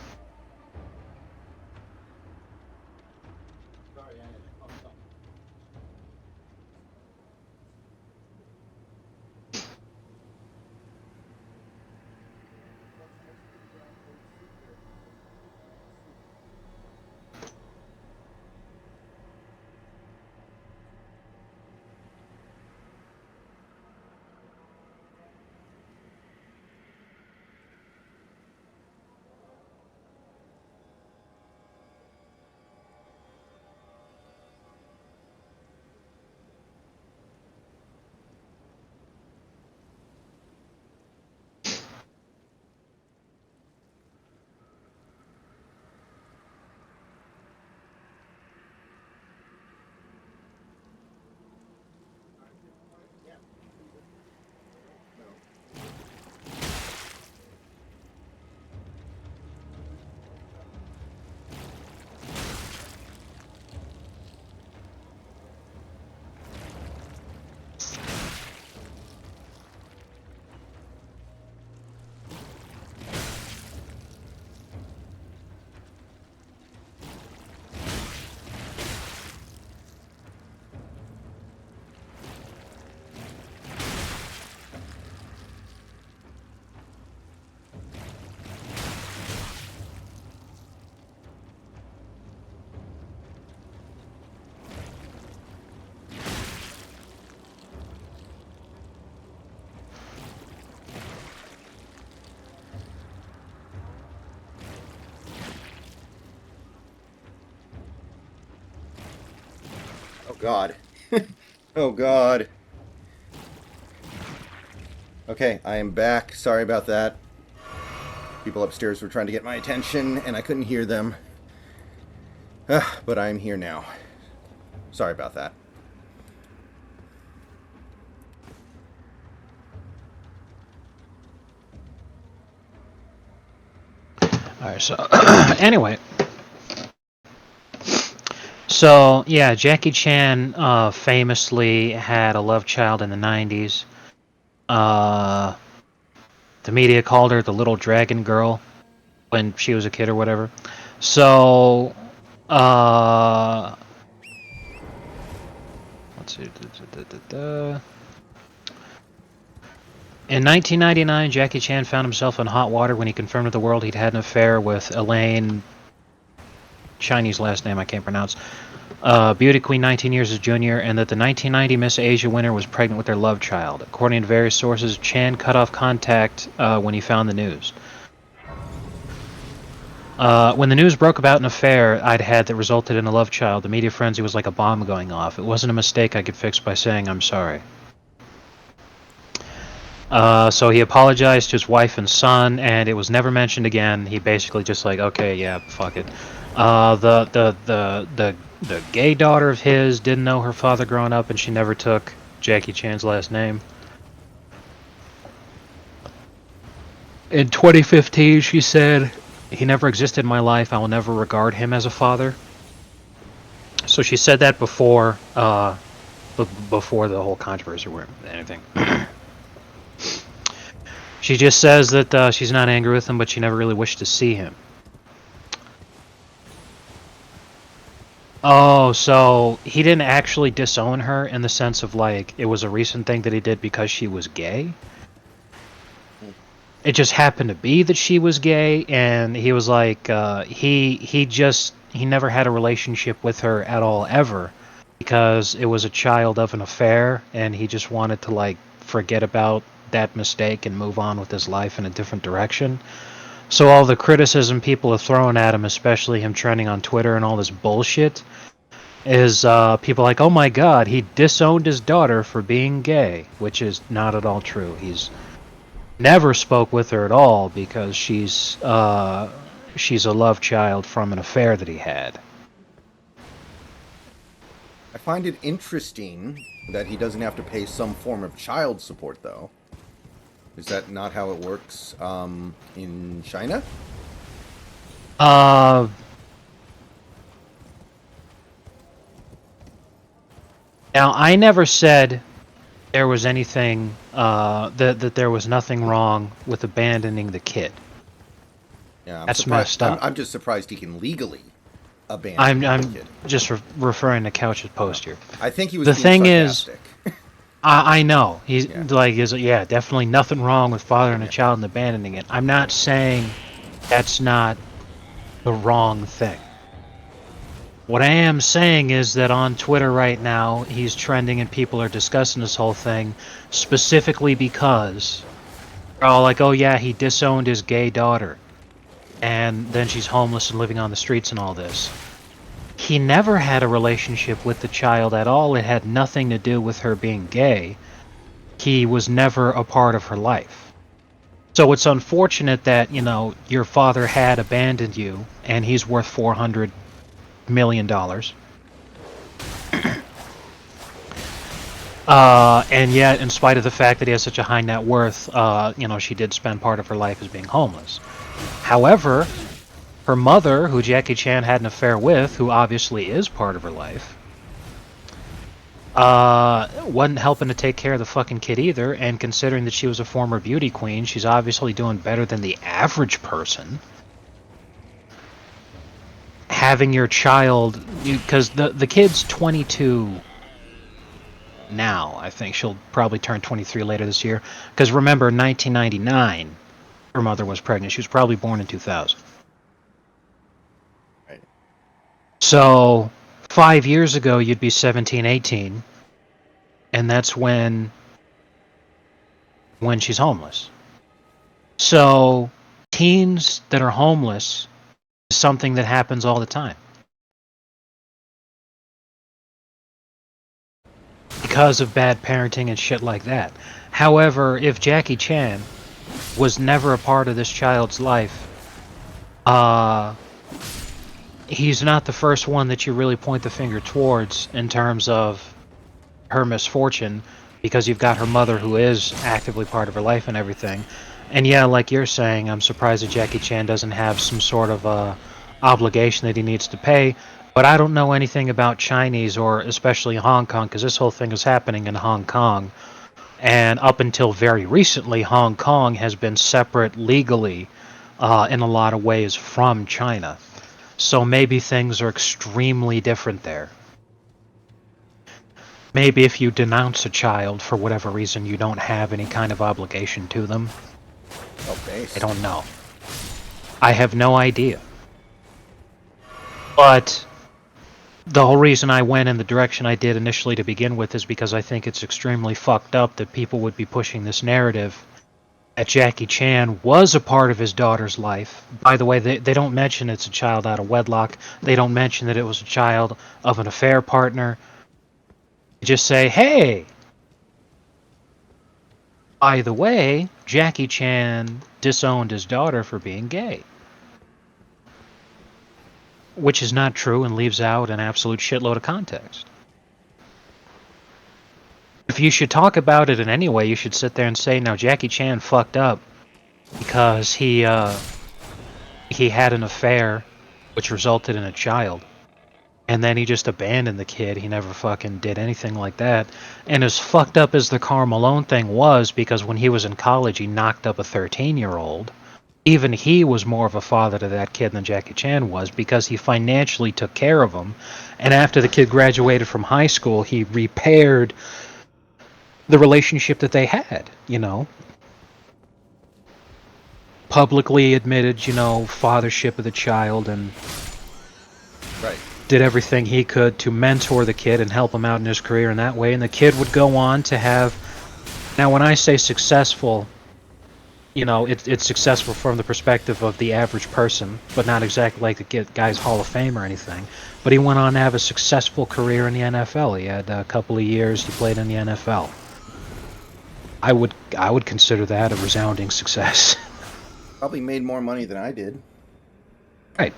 God. Oh God. Okay, I am back. Sorry about that. People upstairs were trying to get my attention, and I couldn't hear them. But I'm here now. Sorry about that. Alright, so anyway. So, yeah, Jackie Chan famously had a love child in the 90s. Uh, the media called her the little dragon girl when she was a kid or whatever. So, let's see. In 1999, Jackie Chan found himself in hot water when he confirmed to the world he'd had an affair with Elaine, Chinese last name I can't pronounce, beauty queen 19 years his junior, and that the 1990 Miss Asia winner was pregnant with their love child. According to various sources, Chan cut off contact when he found the news. When the news broke about an affair I'd had that resulted in a love child, the media frenzy was like a bomb going off. It wasn't a mistake I could fix by saying I'm sorry. So he apologized to his wife and son, and it was never mentioned again. He basically just like, okay, yeah, fuck it. The gay daughter of his didn't know her father growing up, and she never took Jackie Chan's last name. In 2015, she said, "He never existed in my life. I will never regard him as a father." So she said that before the whole controversy or anything. She just says that she's not angry with him, but she never really wished to see him. Oh, so he didn't actually disown her in the sense of like it was a recent thing that he did because she was gay. It just happened to be that she was gay, and he was like he never had a relationship with her at all ever because it was a child of an affair, and he just wanted to like forget about that mistake and move on with his life in a different direction. So all the criticism people are throwing at him, especially him trending on Twitter and all this bullshit, is people like, oh my god, he disowned his daughter for being gay, which is not at all true. He's never spoke with her at all because she's a love child from an affair that he had. I find it interesting that he doesn't have to pay some form of child support, though. Is that not how it works in China? Uh, Now I never said there was anything that there was nothing wrong with abandoning the kid. Yeah, I'm That's surprised. messed up. I'm just surprised he can legally abandon the I'm kid. just referring to Couch's post here. I think he was The being thing is, sarcastic. I know he's Yeah. like is yeah, definitely nothing wrong with fathering a Yeah. child and abandoning it. I'm not saying that's not the wrong thing. What I am saying is that on Twitter right now, he's trending and people are discussing this whole thing specifically because they're all like, oh yeah, he disowned his gay daughter, and then she's homeless and living on the streets and all this. He never had a relationship with the child at all. It had nothing to do with her being gay. He was never a part of her life. So it's unfortunate that, you know, your father had abandoned you and he's worth $400 million. And yet, in spite of the fact that he has such a high net worth, you know, she did spend part of her life as being homeless. However, her mother, who Jackie Chan had an affair with, who obviously is part of her life, wasn't helping to take care of the fucking kid either, and considering that she was a former beauty queen, she's obviously doing better than the average person. Having your child, because the kid's 22 now, I think she'll probably turn 23 later this year, because remember, 1999, her mother was pregnant. She was probably born in 2000. Right. So 5 years ago, you'd be 17, 18, and that's when she's homeless. So teens that are homeless is something that happens all the time. because of bad parenting and shit like that. However, if Jackie Chan was never a part of this child's life, he's not the first one that you really point the finger towards in terms of her misfortune, because you've got her mother who is actively part of her life and everything. And yeah, like you're saying, I'm surprised that Jackie Chan doesn't have some sort of obligation that he needs to pay. But I don't know anything about Chinese or especially Hong Kong, because this whole thing is happening in Hong Kong. And up until very recently, Hong Kong has been separate legally in a lot of ways from China. So maybe things are extremely different there. Maybe if you denounce a child for whatever reason, you don't have any kind of obligation to them. Oh, base. I don't know. I have no idea. But the whole reason I went in the direction I did initially to begin with is because I think it's extremely fucked up that people would be pushing this narrative that Jackie Chan was a part of his daughter's life. By the way, they don't mention it's a child out of wedlock. They don't mention that it was a child of an affair partner. They just say, hey, by the way, Jackie Chan disowned his daughter for being gay. Which is not true and leaves out an absolute shitload of context. If you should talk about it in any way, you should sit there and say, now Jackie Chan fucked up because he had an affair which resulted in a child. And then he just abandoned the kid. He never fucking did anything like that. And as fucked up as the Karl Malone thing was, because when he was in college, he knocked up a 13-year-old. Even he was more of a father to that kid than Jackie Chan was, because he financially took care of him. And after the kid graduated from high school, he repaired the relationship that they had, you know. Publicly admitted, you know, fathership of the child, and Right. did everything he could to mentor the kid and help him out in his career in that way. And the kid would go on to have... Now, when I say successful, you know, it's successful from the perspective of the average person, but not exactly like the guy's Hall of Fame or anything. But he went on to have a successful career in the NFL. He had a couple of years he played in the NFL. I would consider that a resounding success. Probably made more money than I did. Right.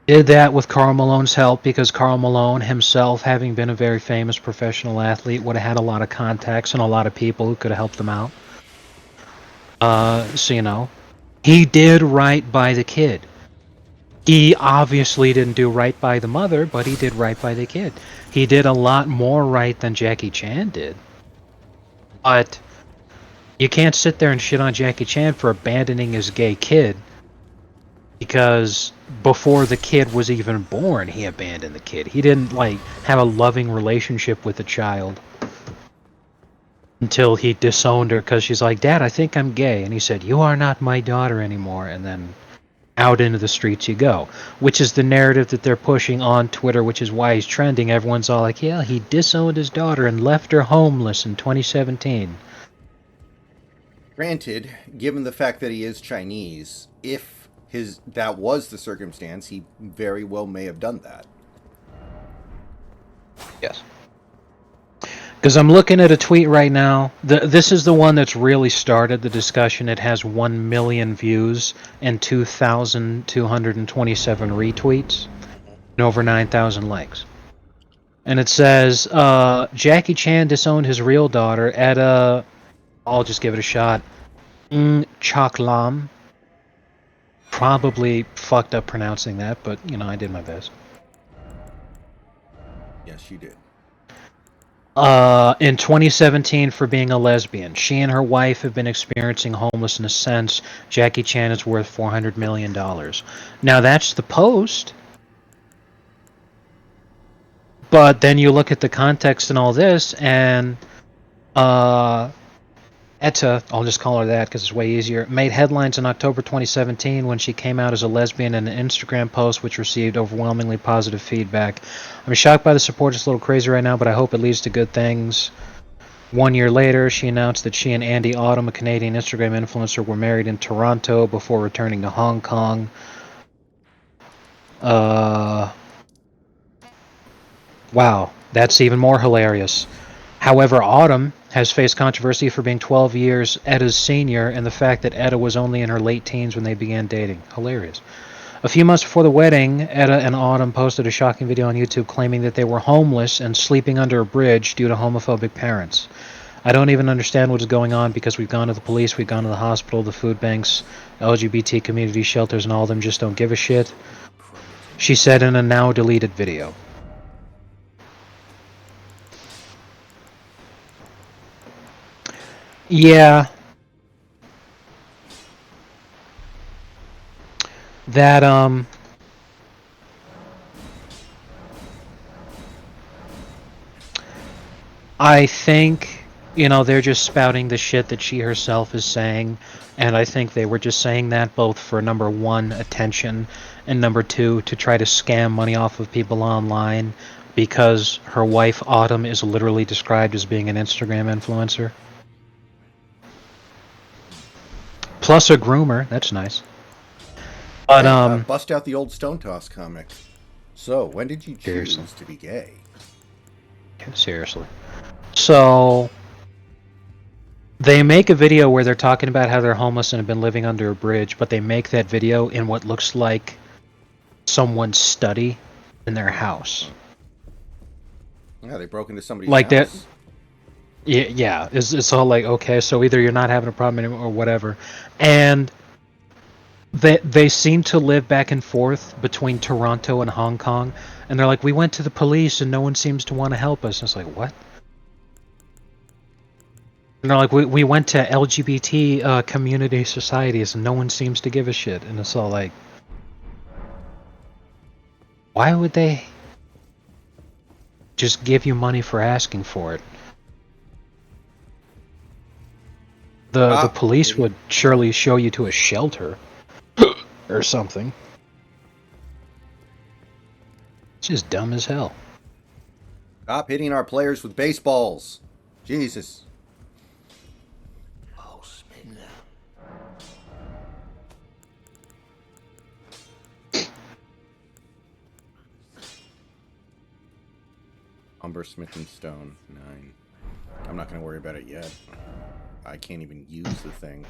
Did that with Karl Malone's help, because Karl Malone himself, having been a very famous professional athlete, would have had a lot of contacts and a lot of people who could have helped them out. So, you know, he did right by the kid. He obviously didn't do right by the mother, but he did right by the kid. He did a lot more right than Jackie Chan did. But you can't sit there and shit on Jackie Chan for abandoning his gay kid, because before the kid was even born, he abandoned the kid. He didn't, like, have a loving relationship with the child until he disowned her because she's like, Dad, I think I'm gay. And he said, you are not my daughter anymore. And then out into the streets you go, which is the narrative that they're pushing on Twitter, which is why he's trending. Everyone's all like, yeah, he disowned his daughter and left her homeless in 2017. Granted, given the fact that he is Chinese, if that was the circumstance, he very well may have done that. Yes. Because I'm looking at a tweet right now. This is the one that's really started the discussion. It has 1 million views and 2,227 retweets and over 9,000 likes. And it says, Jackie Chan disowned his real daughter at a... I'll just give it a shot. Chok Lam. Probably fucked up pronouncing that, but, you know, I did my best. Yes, you did. In 2017 for being a lesbian. She and her wife have been experiencing homelessness since. Jackie Chan is worth $400 million. Now, that's the post. But then you look at the context and all this, and Etta, I'll just call her that because it's way easier, made headlines in October 2017 when she came out as a lesbian in an Instagram post which received overwhelmingly positive feedback. I'm shocked by the support. It's a little crazy right now, but I hope it leads to good things. 1 year later, she announced that she and Andy Autumn, a Canadian Instagram influencer, were married in Toronto before returning to Hong Kong. Wow, that's even more hilarious. However, Autumn has faced controversy for being 12 years Edda's senior and the fact that Edda was only in her late teens when they began dating. Hilarious. A few months before the wedding, Edda and Autumn posted a shocking video on YouTube claiming that they were homeless and sleeping under a bridge due to homophobic parents. I don't even understand what is going on because we've gone to the police, we've gone to the hospital, the food banks, LGBT community shelters, and all of them just don't give a shit. She said in a now deleted video. Yeah, that I think, they're just spouting the shit that she herself is saying, and I think they were just saying that both for number one, attention, and number two, to try to scam money off of people online, because her wife Autumn is literally described as being an Instagram influencer. Plus a groomer, that's nice. But Hey, bust out the old Stone Toss comic. So, when did you choose seriously. to be gay? Seriously. So they make a video where they're talking about how they're homeless and have been living under a bridge, but they make that video in what looks like someone's study in their house. Yeah, they broke into somebody's Like that. house. Yeah. It's all like, okay, so either you're not having a problem anymore or whatever. And they seem to live back and forth between Toronto and Hong Kong. And they're like, we went to the police and no one seems to want to help us. And it's like, what? And they're like, we went to LGBT community societies and no one seems to give a shit. And it's all like, why would they just give you money for asking for it? The police would surely show you to a shelter or something. It's just dumb as hell. Stop hitting our players with baseballs. Jesus. Umber, Smith, and Stone. 9. I'm not going to worry about it yet. I can't even use the thing.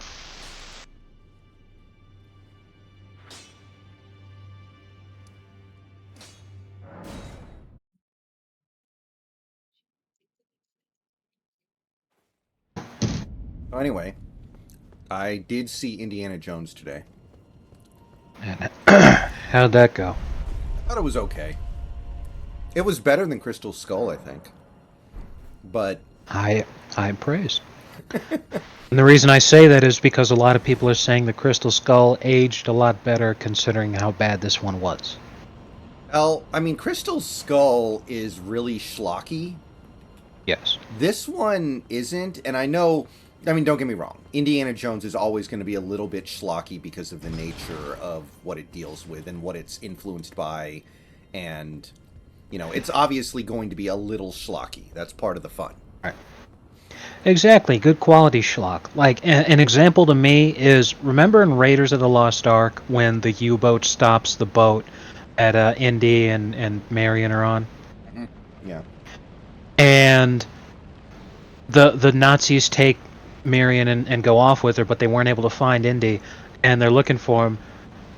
So anyway, I did see Indiana Jones today. And how'd that go? I thought it was okay. It was better than Crystal Skull, I think. But I praise. And the reason I say that is because a lot of people are saying the Crystal Skull aged a lot better considering how bad this one was. well, I mean, Crystal Skull is really schlocky. Yes. This one isn't, and I know. I mean, don't get me wrong. Indiana Jones is always going to be a little bit schlocky because of the nature of what it deals with and what it's influenced by, and it's obviously going to be a little schlocky. That's part of the fun. Right. Exactly, good quality schlock. Like, an example to me is, remember in Raiders of the Lost Ark when the U-boat stops the boat at Indy and Marion are on? Yeah. And the Nazis take Marion and go off with her, but they weren't able to find Indy, and they're looking for him.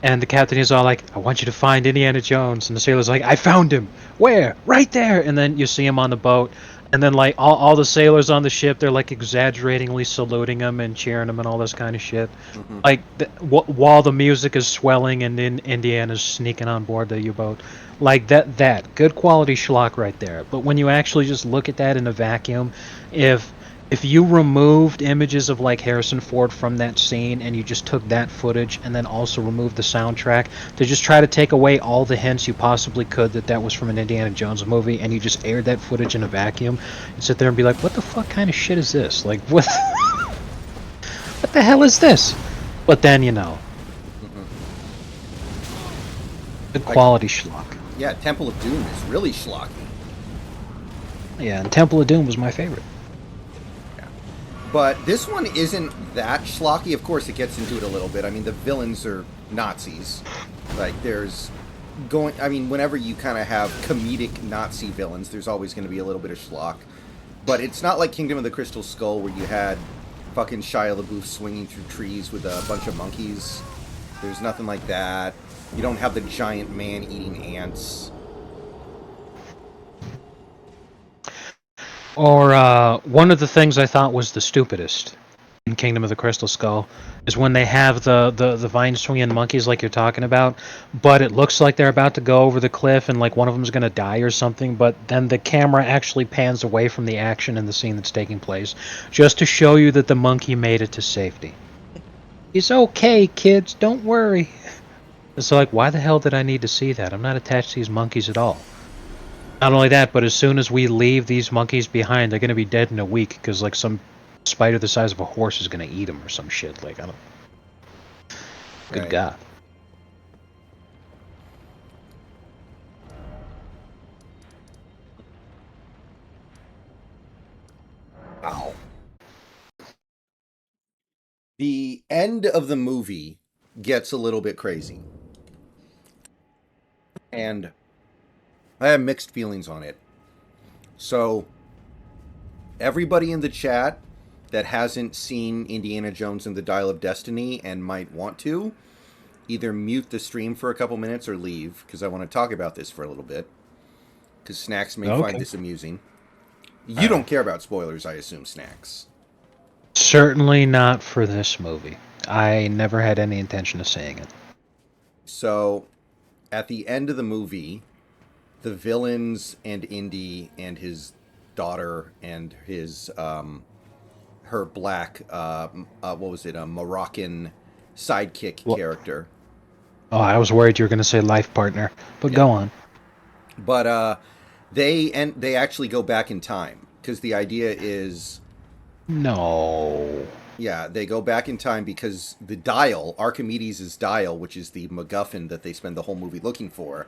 And the captain is all like, I want you to find Indiana Jones. And the sailor's like, I found him. Where? Right there. And then you see him on the boat. And then, like, all the sailors on the ship, they're, like, exaggeratingly saluting him and cheering him and all this kind of shit. Mm-hmm. Like, while the music is swelling and Indiana's sneaking on board the U-boat. Like, that. Good quality schlock right there. But when you actually just look at that in a vacuum, if you removed images of like Harrison Ford from that scene and you just took that footage and then also removed the soundtrack to just try to take away all the hints you possibly could that was from an Indiana Jones movie, and you just aired that footage in a vacuum and sit there and be like, what the fuck kind of shit is this? Like, what what the hell is this? But then, good quality schlock. Yeah, Temple of Doom is really schlocky. Yeah, and Temple of Doom was my favorite. But this one isn't that schlocky. Of course, it gets into it a little bit. I mean, the villains are Nazis. Like, there's I mean, whenever you kind of have comedic Nazi villains, there's always going to be a little bit of schlock. But it's not like Kingdom of the Crystal Skull where you had fucking Shia LaBeouf swinging through trees with a bunch of monkeys. There's nothing like that. You don't have the giant man-eating ants. Or one of the things I thought was the stupidest in Kingdom of the Crystal Skull is when they have the vine swinging monkeys like you're talking about, but it looks like they're about to go over the cliff and like one of them's going to die or something, but then the camera actually pans away from the action in the scene that's taking place just to show you that the monkey made it to safety. He's okay, kids, don't worry. It's like, why the hell did I need to see that? I'm not attached to these monkeys at all. Not only that, but as soon as we leave these monkeys behind, they're going to be dead in a week because like some spider the size of a horse is going to eat them or some shit. Like, I don't. Good Right. God. Wow. The end of the movie gets a little bit crazy. And I have mixed feelings on it. So, everybody in the chat that hasn't seen Indiana Jones and the Dial of Destiny and might want to, either mute the stream for a couple minutes or leave, because I want to talk about this for a little bit. Because Snacks may find this amusing. You don't care about spoilers, I assume, Snacks. Certainly not for this movie. I never had any intention of seeing it. So, at the end of the movie, the villains and Indy and his daughter and his her black what was it, a Moroccan sidekick character. Oh, I was worried you were going to say life partner, but Yeah. go on. But they actually go back in time because the idea is, No. yeah, they go back in time because the dial, Archimedes' dial, which is the MacGuffin that they spend the whole movie looking for,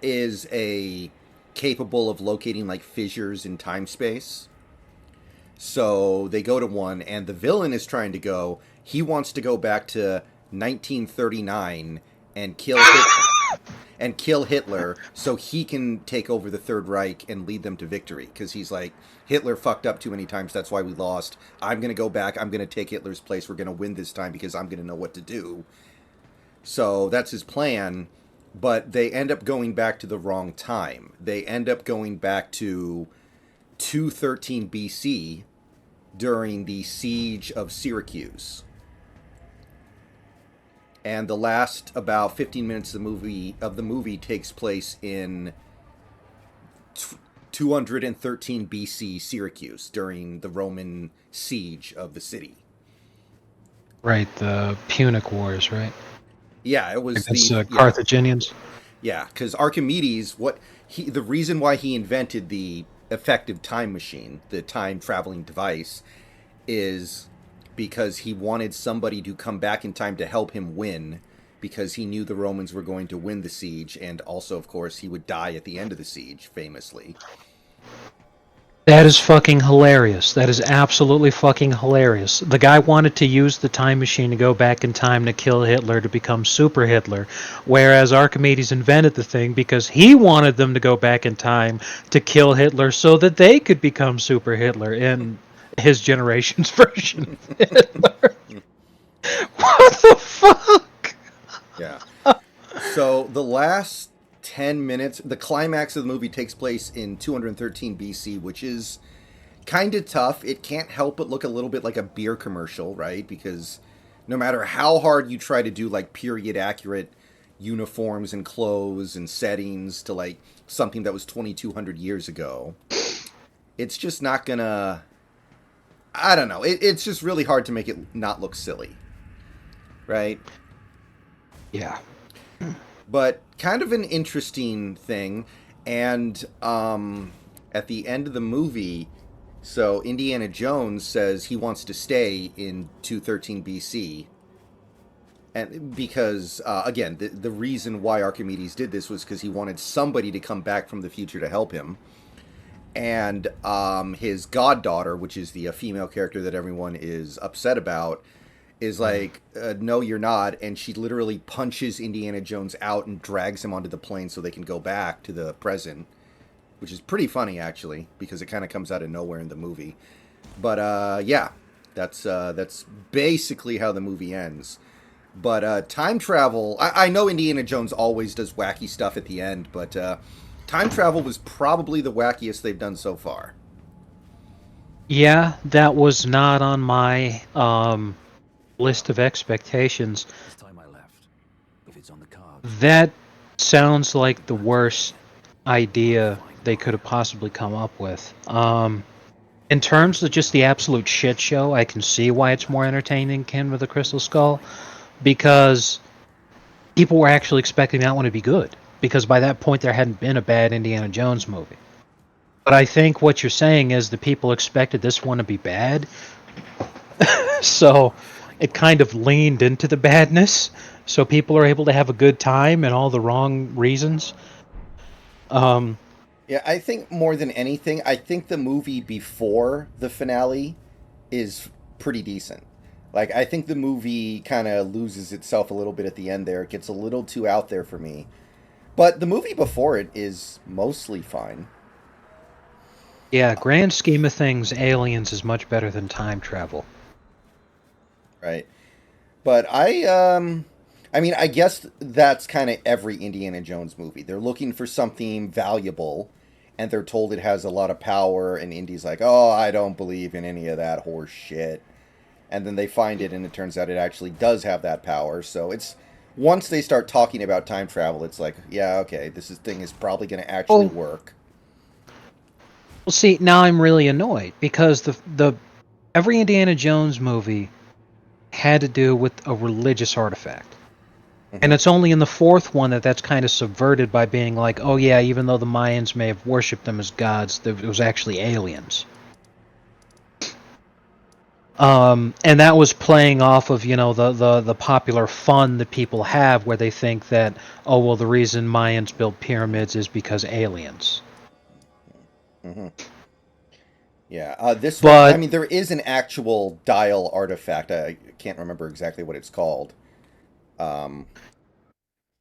is a capable of locating like fissures in time space. So they go to one, and the villain is trying to go. He wants to go back to 1939 and kill Hitler, so he can take over the Third Reich and lead them to victory. Because he's like, Hitler fucked up too many times. That's why we lost. I'm gonna go back. I'm gonna take Hitler's place. We're gonna win this time because I'm gonna know what to do. So that's his plan. But they end up going back to the wrong time. They end up going back to 213 BC during the siege of Syracuse. And the last about 15 minutes of the movie takes place in 213 BC Syracuse during the Roman siege of the city. Right, the Punic Wars, right? Yeah, it was Against the Carthaginians. yeah, because Archimedes, the reason why he invented the effective time machine, the time traveling device, is because he wanted somebody to come back in time to help him win, because he knew the Romans were going to win the siege, and also, of course, he would die at the end of the siege, famously. That is fucking hilarious. That is absolutely fucking hilarious. The guy wanted to use the time machine to go back in time to kill Hitler to become Super Hitler, whereas Archimedes invented the thing because he wanted them to go back in time to kill Hitler so that they could become Super Hitler in his generation's version of Hitler. What the fuck? Yeah. So the last 10 minutes, the climax of the movie takes place in 213 BC, which is kind of tough. It can't help but look a little bit like a beer commercial, right? Because no matter how hard you try to do like period accurate uniforms and clothes and settings to like something that was 2200 years ago, it's just not gonna, I don't know. It's just really hard to make it not look silly, right? Yeah. But kind of an interesting thing. And at the end of the movie, so Indiana Jones says he wants to stay in 213 BC. And because, again, the reason why Archimedes did this was because he wanted somebody to come back from the future to help him. And his goddaughter, which is the female character that everyone is upset about, is like, no, you're not. And she literally punches Indiana Jones out and drags him onto the plane so they can go back to the present, which is pretty funny, actually, because it kind of comes out of nowhere in the movie. But yeah, that's basically how the movie ends. But time travel, I know Indiana Jones always does wacky stuff at the end, but time travel was probably the wackiest they've done so far. Yeah, that was not on my list of expectations. This time I left. If it's on the cards, That sounds like the that's where worst idea I'll find they could have possibly come up with. In terms of just the absolute shit show, I can see why it's more entertaining than with the Crystal Skull, because people were actually expecting that one to be good. Because by that point, there hadn't been a bad Indiana Jones movie. But I think what you're saying is the people expected this one to be bad, so it kind of leaned into the badness. So people are able to have a good time and all the wrong reasons. Um, Yeah, I think more than anything, I think the movie before the finale is pretty decent. Like, I think the movie kind of loses itself a little bit at the end there. It gets a little too out there for me. But the movie before it is mostly fine. yeah, grand scheme of things, Aliens is much better than time travel. Right. But I mean, I guess that's kind of every Indiana Jones movie. They're looking for something valuable and they're told it has a lot of power and Indy's like, "Oh, I don't believe in any of that horse shit." And then they find it and it turns out it actually does have that power. So it's once they start talking about time travel, it's like, yeah, okay, thing is probably going to actually Oh, work. well, see, now I'm really annoyed because the every Indiana Jones movie had to do with a religious artifact. And Hmm. it's only in the fourth one that that's kind of subverted by being like, oh yeah, even though the Mayans may have worshipped them as gods, it was actually aliens. And that was playing off of the popular fun that people have, where they think that, oh well, the reason Mayans built pyramids is because aliens. Hmm. Yeah, this one, I But mean, there is an actual dial artifact. I can't remember exactly what it's called. Um,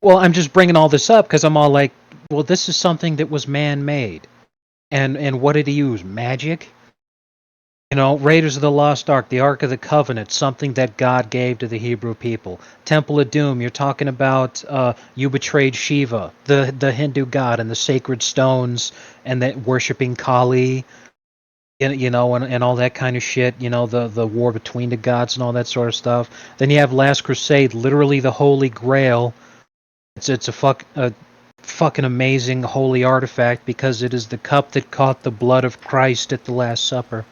well, I'm just bringing all this up because I'm all like, well, this is something that was man-made, and what did he use? Magic? Raiders of the Lost Ark, the Ark of the Covenant, something that God gave to the Hebrew people. Temple of Doom, you're talking about you betrayed Shiva, the Hindu god, and the sacred stones, and that worshipping Kali, and all that kind of shit. The war between the gods and all that sort of stuff. Then you have Last Crusade, literally the Holy Grail. It's a fucking amazing holy artifact because it is the cup that caught the blood of Christ at the Last Supper.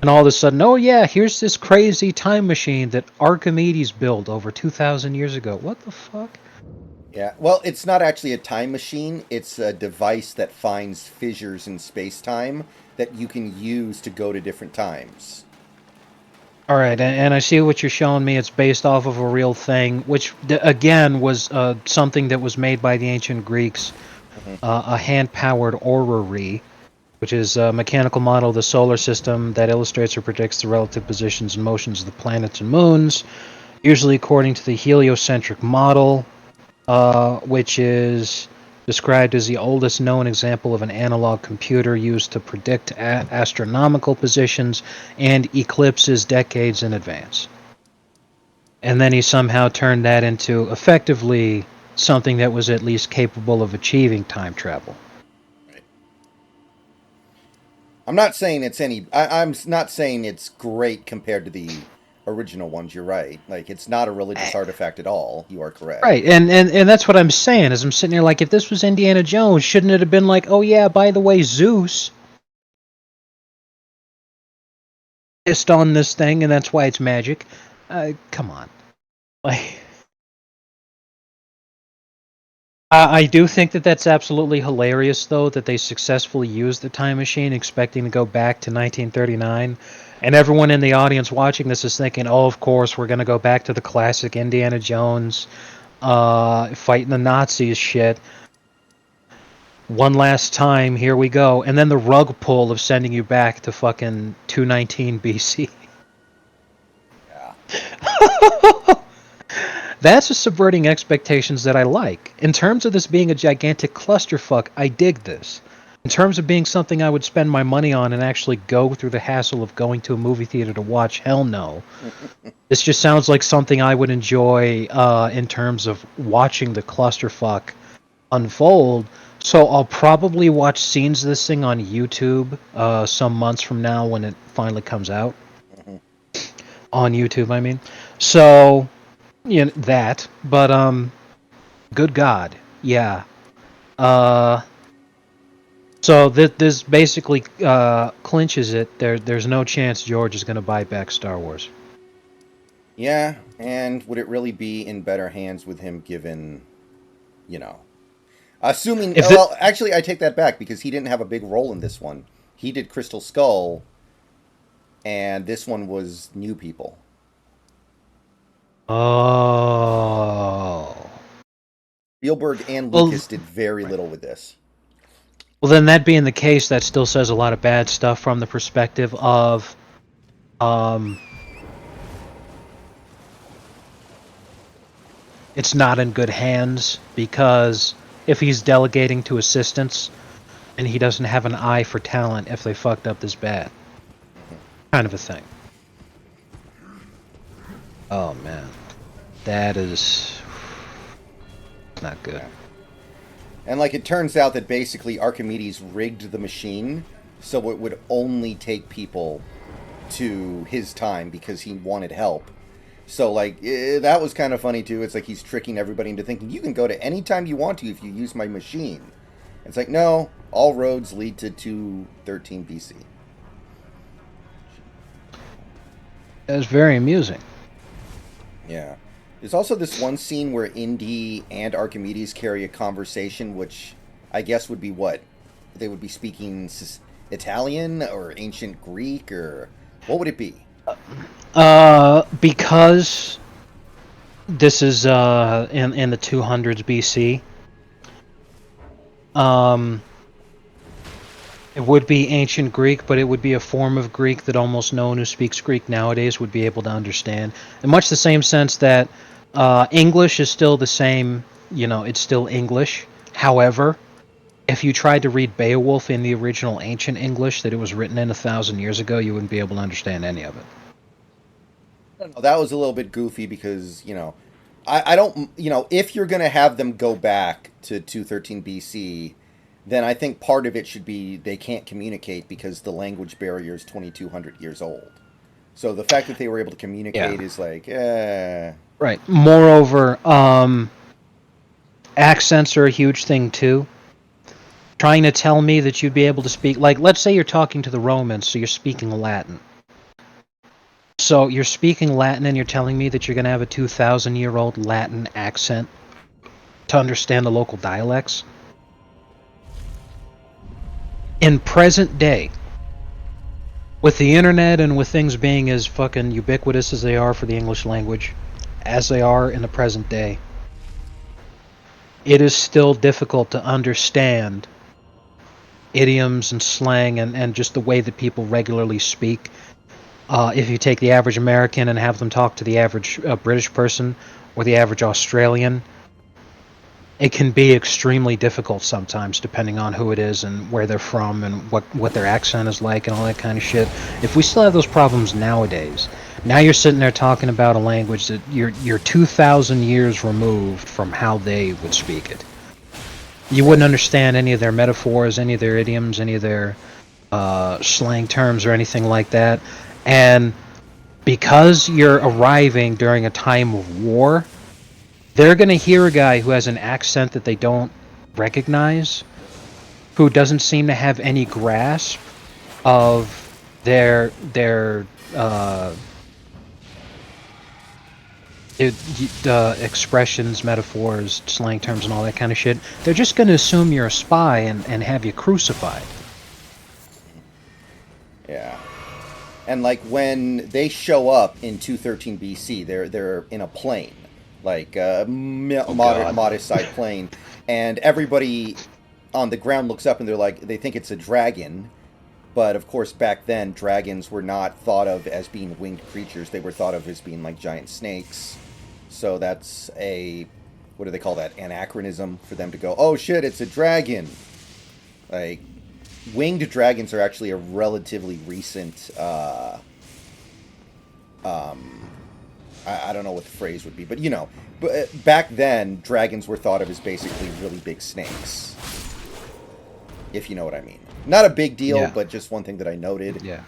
And all of a sudden, oh yeah, here's this crazy time machine that Archimedes built over 2,000 years ago. What the fuck? yeah, well, it's not actually a time machine. It's a device that finds fissures in space time that you can use to go to different times. All right, and I see what you're showing me. It's based off of a real thing, which again was something that was made by the ancient Greeks, Hmm. a hand-powered orrery, which is a mechanical model of the solar system that illustrates or predicts the relative positions and motions of the planets and moons, usually according to the heliocentric model. Which is described as the oldest known example of an analog computer used to predict astronomical positions and eclipses decades in advance. And then he somehow turned that into effectively something that was at least capable of achieving time travel. Right. I'm not saying it's any. I'm not saying it's great compared to the original ones. You're right. Like it's not a religious artifact at all. You are correct. Right, and that's what I'm saying. Is I'm sitting here like, if this was Indiana Jones, shouldn't it have been like, oh yeah, by the way, Zeus pissed on this thing, and that's why it's magic? Come on, like. I do think that that's absolutely hilarious, though, that they successfully used the time machine, expecting to go back to 1939, and everyone in the audience watching this is thinking, "Oh, of course, we're gonna go back to the classic Indiana Jones, fighting the Nazis shit. One last time, here we go." And then the rug pull of sending you back to fucking 219 BC. That's a subverting expectations that I like. In terms of this being a gigantic clusterfuck, I dig this. In terms of being something I would spend my money on and actually go through the hassle of going to a movie theater to watch, hell no. This just sounds like something I would enjoy in terms of watching the clusterfuck unfold. So I'll probably watch scenes of this thing on YouTube some months from now when it finally comes out. Mhm. On YouTube, I mean. So, that. But, good God. Yeah. Uh, so this basically clinches it. There's no chance George is going to buy back Star Wars. Yeah, and would it really be in better hands with him given, you know, assuming, If it, well, actually, I take that back because he didn't have a big role in this one. He did Crystal Skull, and this one was new people. oh. Spielberg and Well, Lucas did very little with this. well, then that being the case, that still says a lot of bad stuff from the perspective of, um, it's not in good hands because if he's delegating to assistants and he doesn't have an eye for talent if they fucked up this bad, kind of a thing. Oh man, that is not good. Yeah. And like it turns out that basically Archimedes rigged the machine so it would only take people to his time because he wanted help. So like that was kind of funny too. It's like he's tricking everybody into thinking you can go to any time you want to if you use my machine. It's like no, all roads lead to 213 BC. That was very amusing. Yeah. There's also this one scene where Indy and Archimedes carry a conversation, which I guess would be what? They would be speaking Italian or ancient Greek or what would it be? Because this is in the 200s BC. Um, it would be ancient Greek, but it would be a form of Greek that almost no one who speaks Greek nowadays would be able to understand. In much the same sense that English is still the same, it's still English. However, if you tried to read Beowulf in the original ancient English that it was written in 1,000 years ago, you wouldn't be able to understand any of it. That was a little bit goofy because, I don't, if you're going to have them go back to 213 BC, then I think part of it should be they can't communicate because the language barrier is 2,200 years old. So the fact that they were able to communicate Yeah. is like, Right. Moreover, accents are a huge thing too. Trying to tell me that you'd be able to speak, like, let's say you're talking to the Romans, so you're speaking Latin. So you're speaking Latin and you're telling me that you're going to have a 2,000-year-old Latin accent to understand the local dialects? In present day, with the internet and with things being as fucking ubiquitous as they are for the English language, as they are in the present day, it is still difficult to understand idioms and slang and just the way that people regularly speak. If you take the average American and have them talk to the average British person or the average Australian, it can be extremely difficult sometimes, depending on who it is and where they're from and what their accent is like and all that kind of shit. If we still have those problems nowadays, now you're sitting there talking about a language that you're 2,000 years removed from how they would speak it. You wouldn't understand any of their metaphors, any of their idioms, any of their slang terms or anything like that. And because you're arriving during a time of war, they're going to hear a guy who has an accent that they don't recognize, who doesn't seem to have any grasp of their expressions, metaphors, slang terms, and all that kind of shit. They're just going to assume you're a spy and have you crucified. yeah. And like when they show up in 213 BC, they're in a plane, like a modest sized plane, and everybody on the ground looks up and they think it's a dragon, But of course, back then, dragons were not thought of as being winged creatures. They were thought of as being like giant snakes. So that's a, what do they call that? Anachronism for them to go, oh shit, it's a dragon. Like, winged dragons are actually a relatively recent, I don't know what the phrase would be, but you know, back then, dragons were thought of as basically really big snakes. If you know what I mean. Not a big deal, Yeah. but just one thing that I noted. Yeah.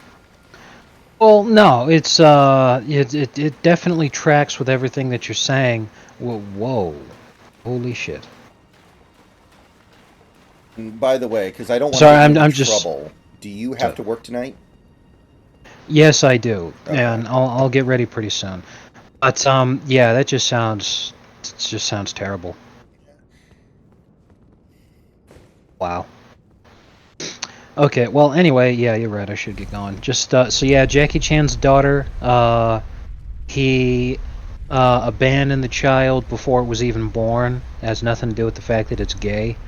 Well, no, it's it definitely tracks with everything that you're saying. Whoa, holy shit! And by the way, because I don't want to Sorry, get you into I'm just. trouble, do you have So, to work tonight? yes, I do, Okay. and I'll get ready pretty soon. But yeah, that just sounds it just sounds terrible. Wow. Okay, well, anyway, yeah, you're right. I should get going. Just so yeah, Jackie Chan's daughter. He abandoned the child before it was even born. It has nothing to do with the fact that it's gay.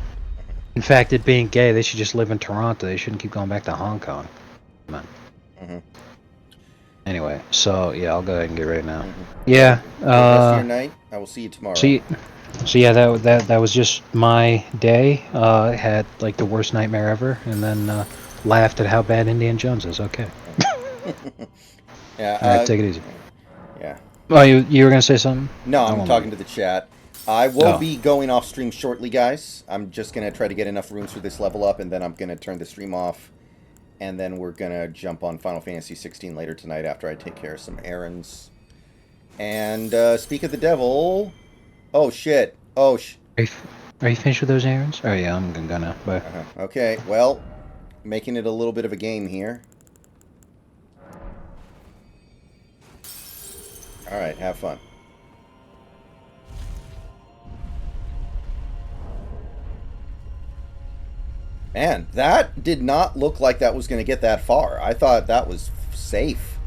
In fact, it being gay, they should just live in Toronto. They shouldn't keep going back to Hong Kong. Come on. Mm-hmm. Anyway, so yeah, I'll go ahead and get ready now. Mm-hmm. Okay. Yeah. Good rest of your night. I will see you tomorrow. See. So yeah, that was just my day. I had like the worst nightmare ever, and then laughed at how bad Indiana Jones is. Okay. Yeah. All right, take it easy. Yeah. Oh, you were gonna say something? No, I I'm won't talking mind. to the chat. I will Oh. be going off stream shortly, guys. I'm just gonna try to get enough runes for this level up, and then I'm gonna turn the stream off, and then we're gonna jump on Final Fantasy 16 later tonight after I take care of some errands. And speak of the devil. Oh shit. Are you, are you finished with those errands? Oh yeah, I'm gonna. Bye. Okay. Well, making it a little bit of a game here. All right. Have fun. Man, that did not look like that was going to get that far. I thought that was safe.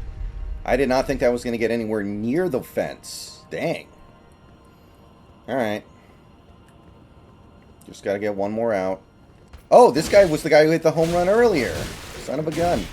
I did not think that was going to get anywhere near the fence. Dang. Alright. Just got to get one more out. Oh, this guy was the guy who hit the home run earlier. Son of a gun.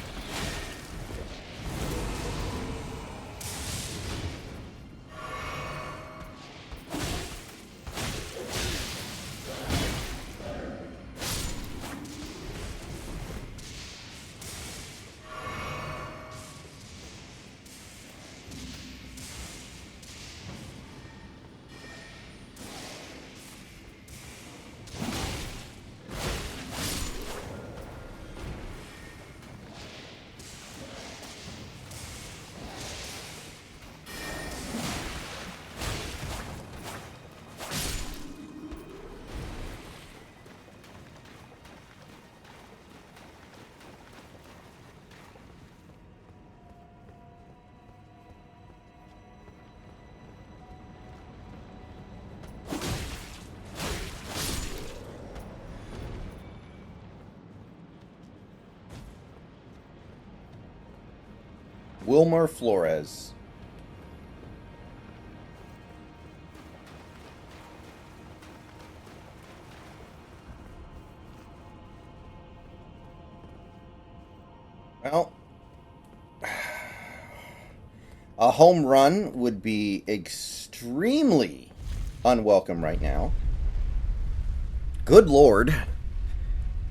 Wilmer Flores. Well, a home run would be extremely unwelcome right now. Good lord.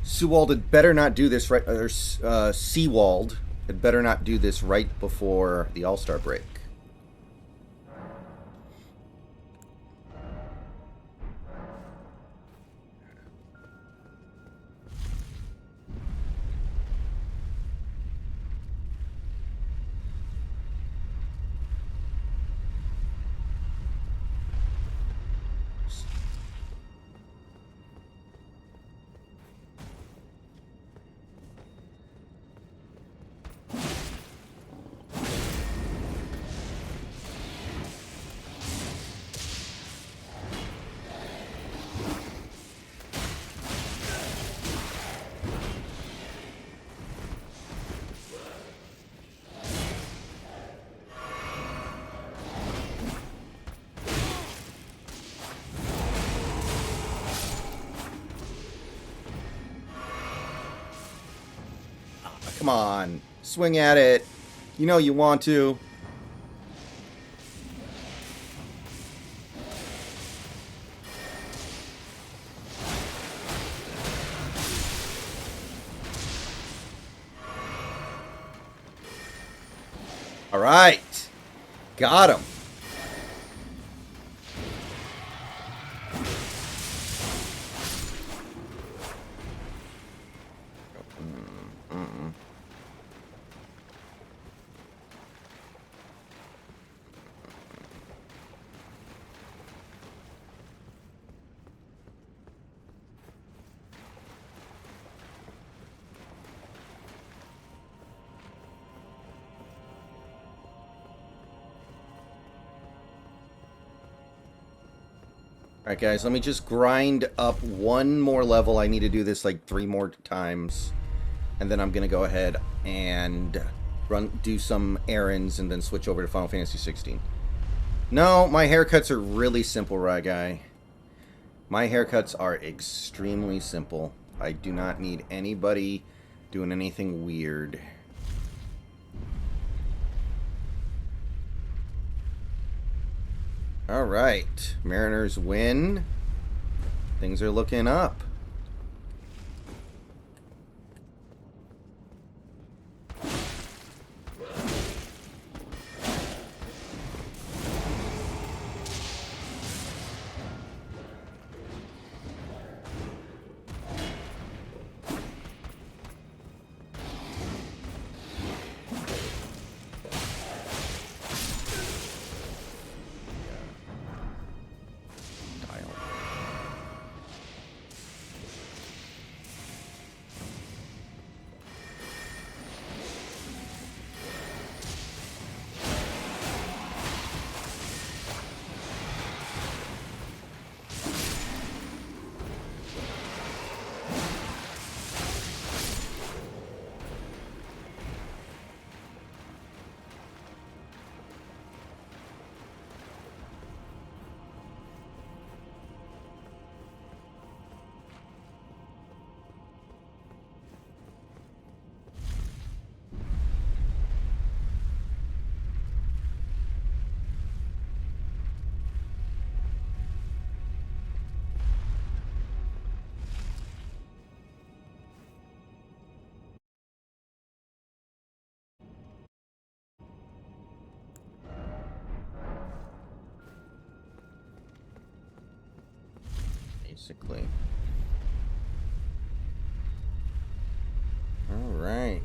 Sewald had better not do this right, or Seawald had better not do this right before the All-Star break. Come on. Swing at it. You know you want to. All right. Got him. Alright guys, let me just grind up one more level. I need to do this like 3 more times. And then I'm going to go ahead and do some errands and then switch over to Final Fantasy 16. No, my haircuts are really simple, right guy. My haircuts are extremely simple. I do not need anybody doing anything weird. Alright, Mariners win. Things are looking up. Basically. All right.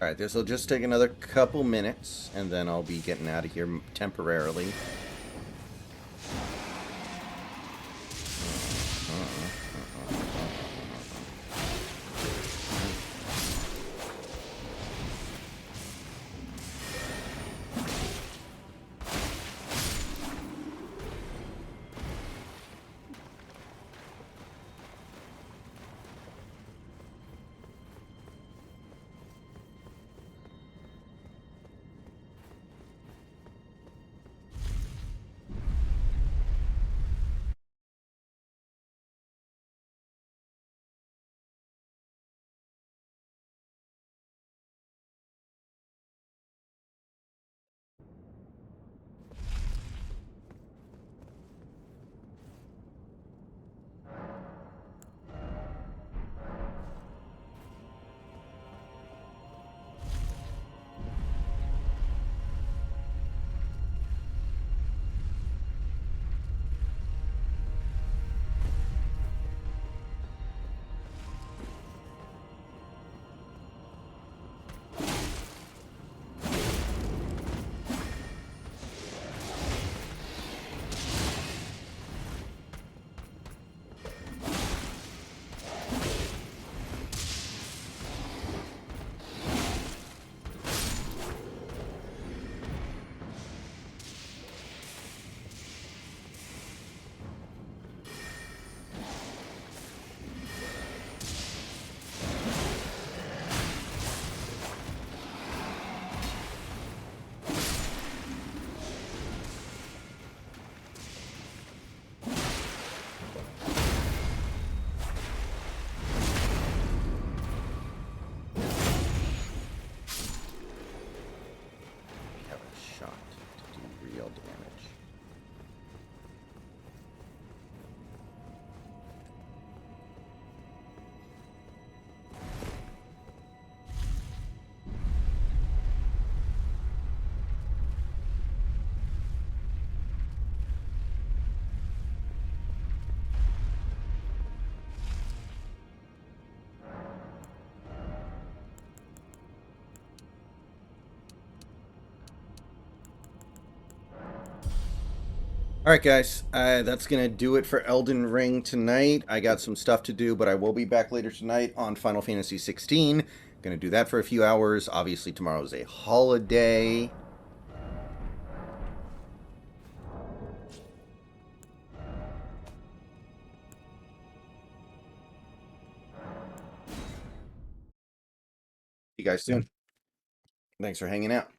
Alright, this will just take another couple minutes, and then I'll be getting out of here temporarily. damage. All right, guys, that's going to do it for Elden Ring tonight. I got some stuff to do, but I will be back later tonight on Final Fantasy 16. Going to do that for a few hours. Obviously, tomorrow is a holiday. See you guys soon. Thanks for hanging out.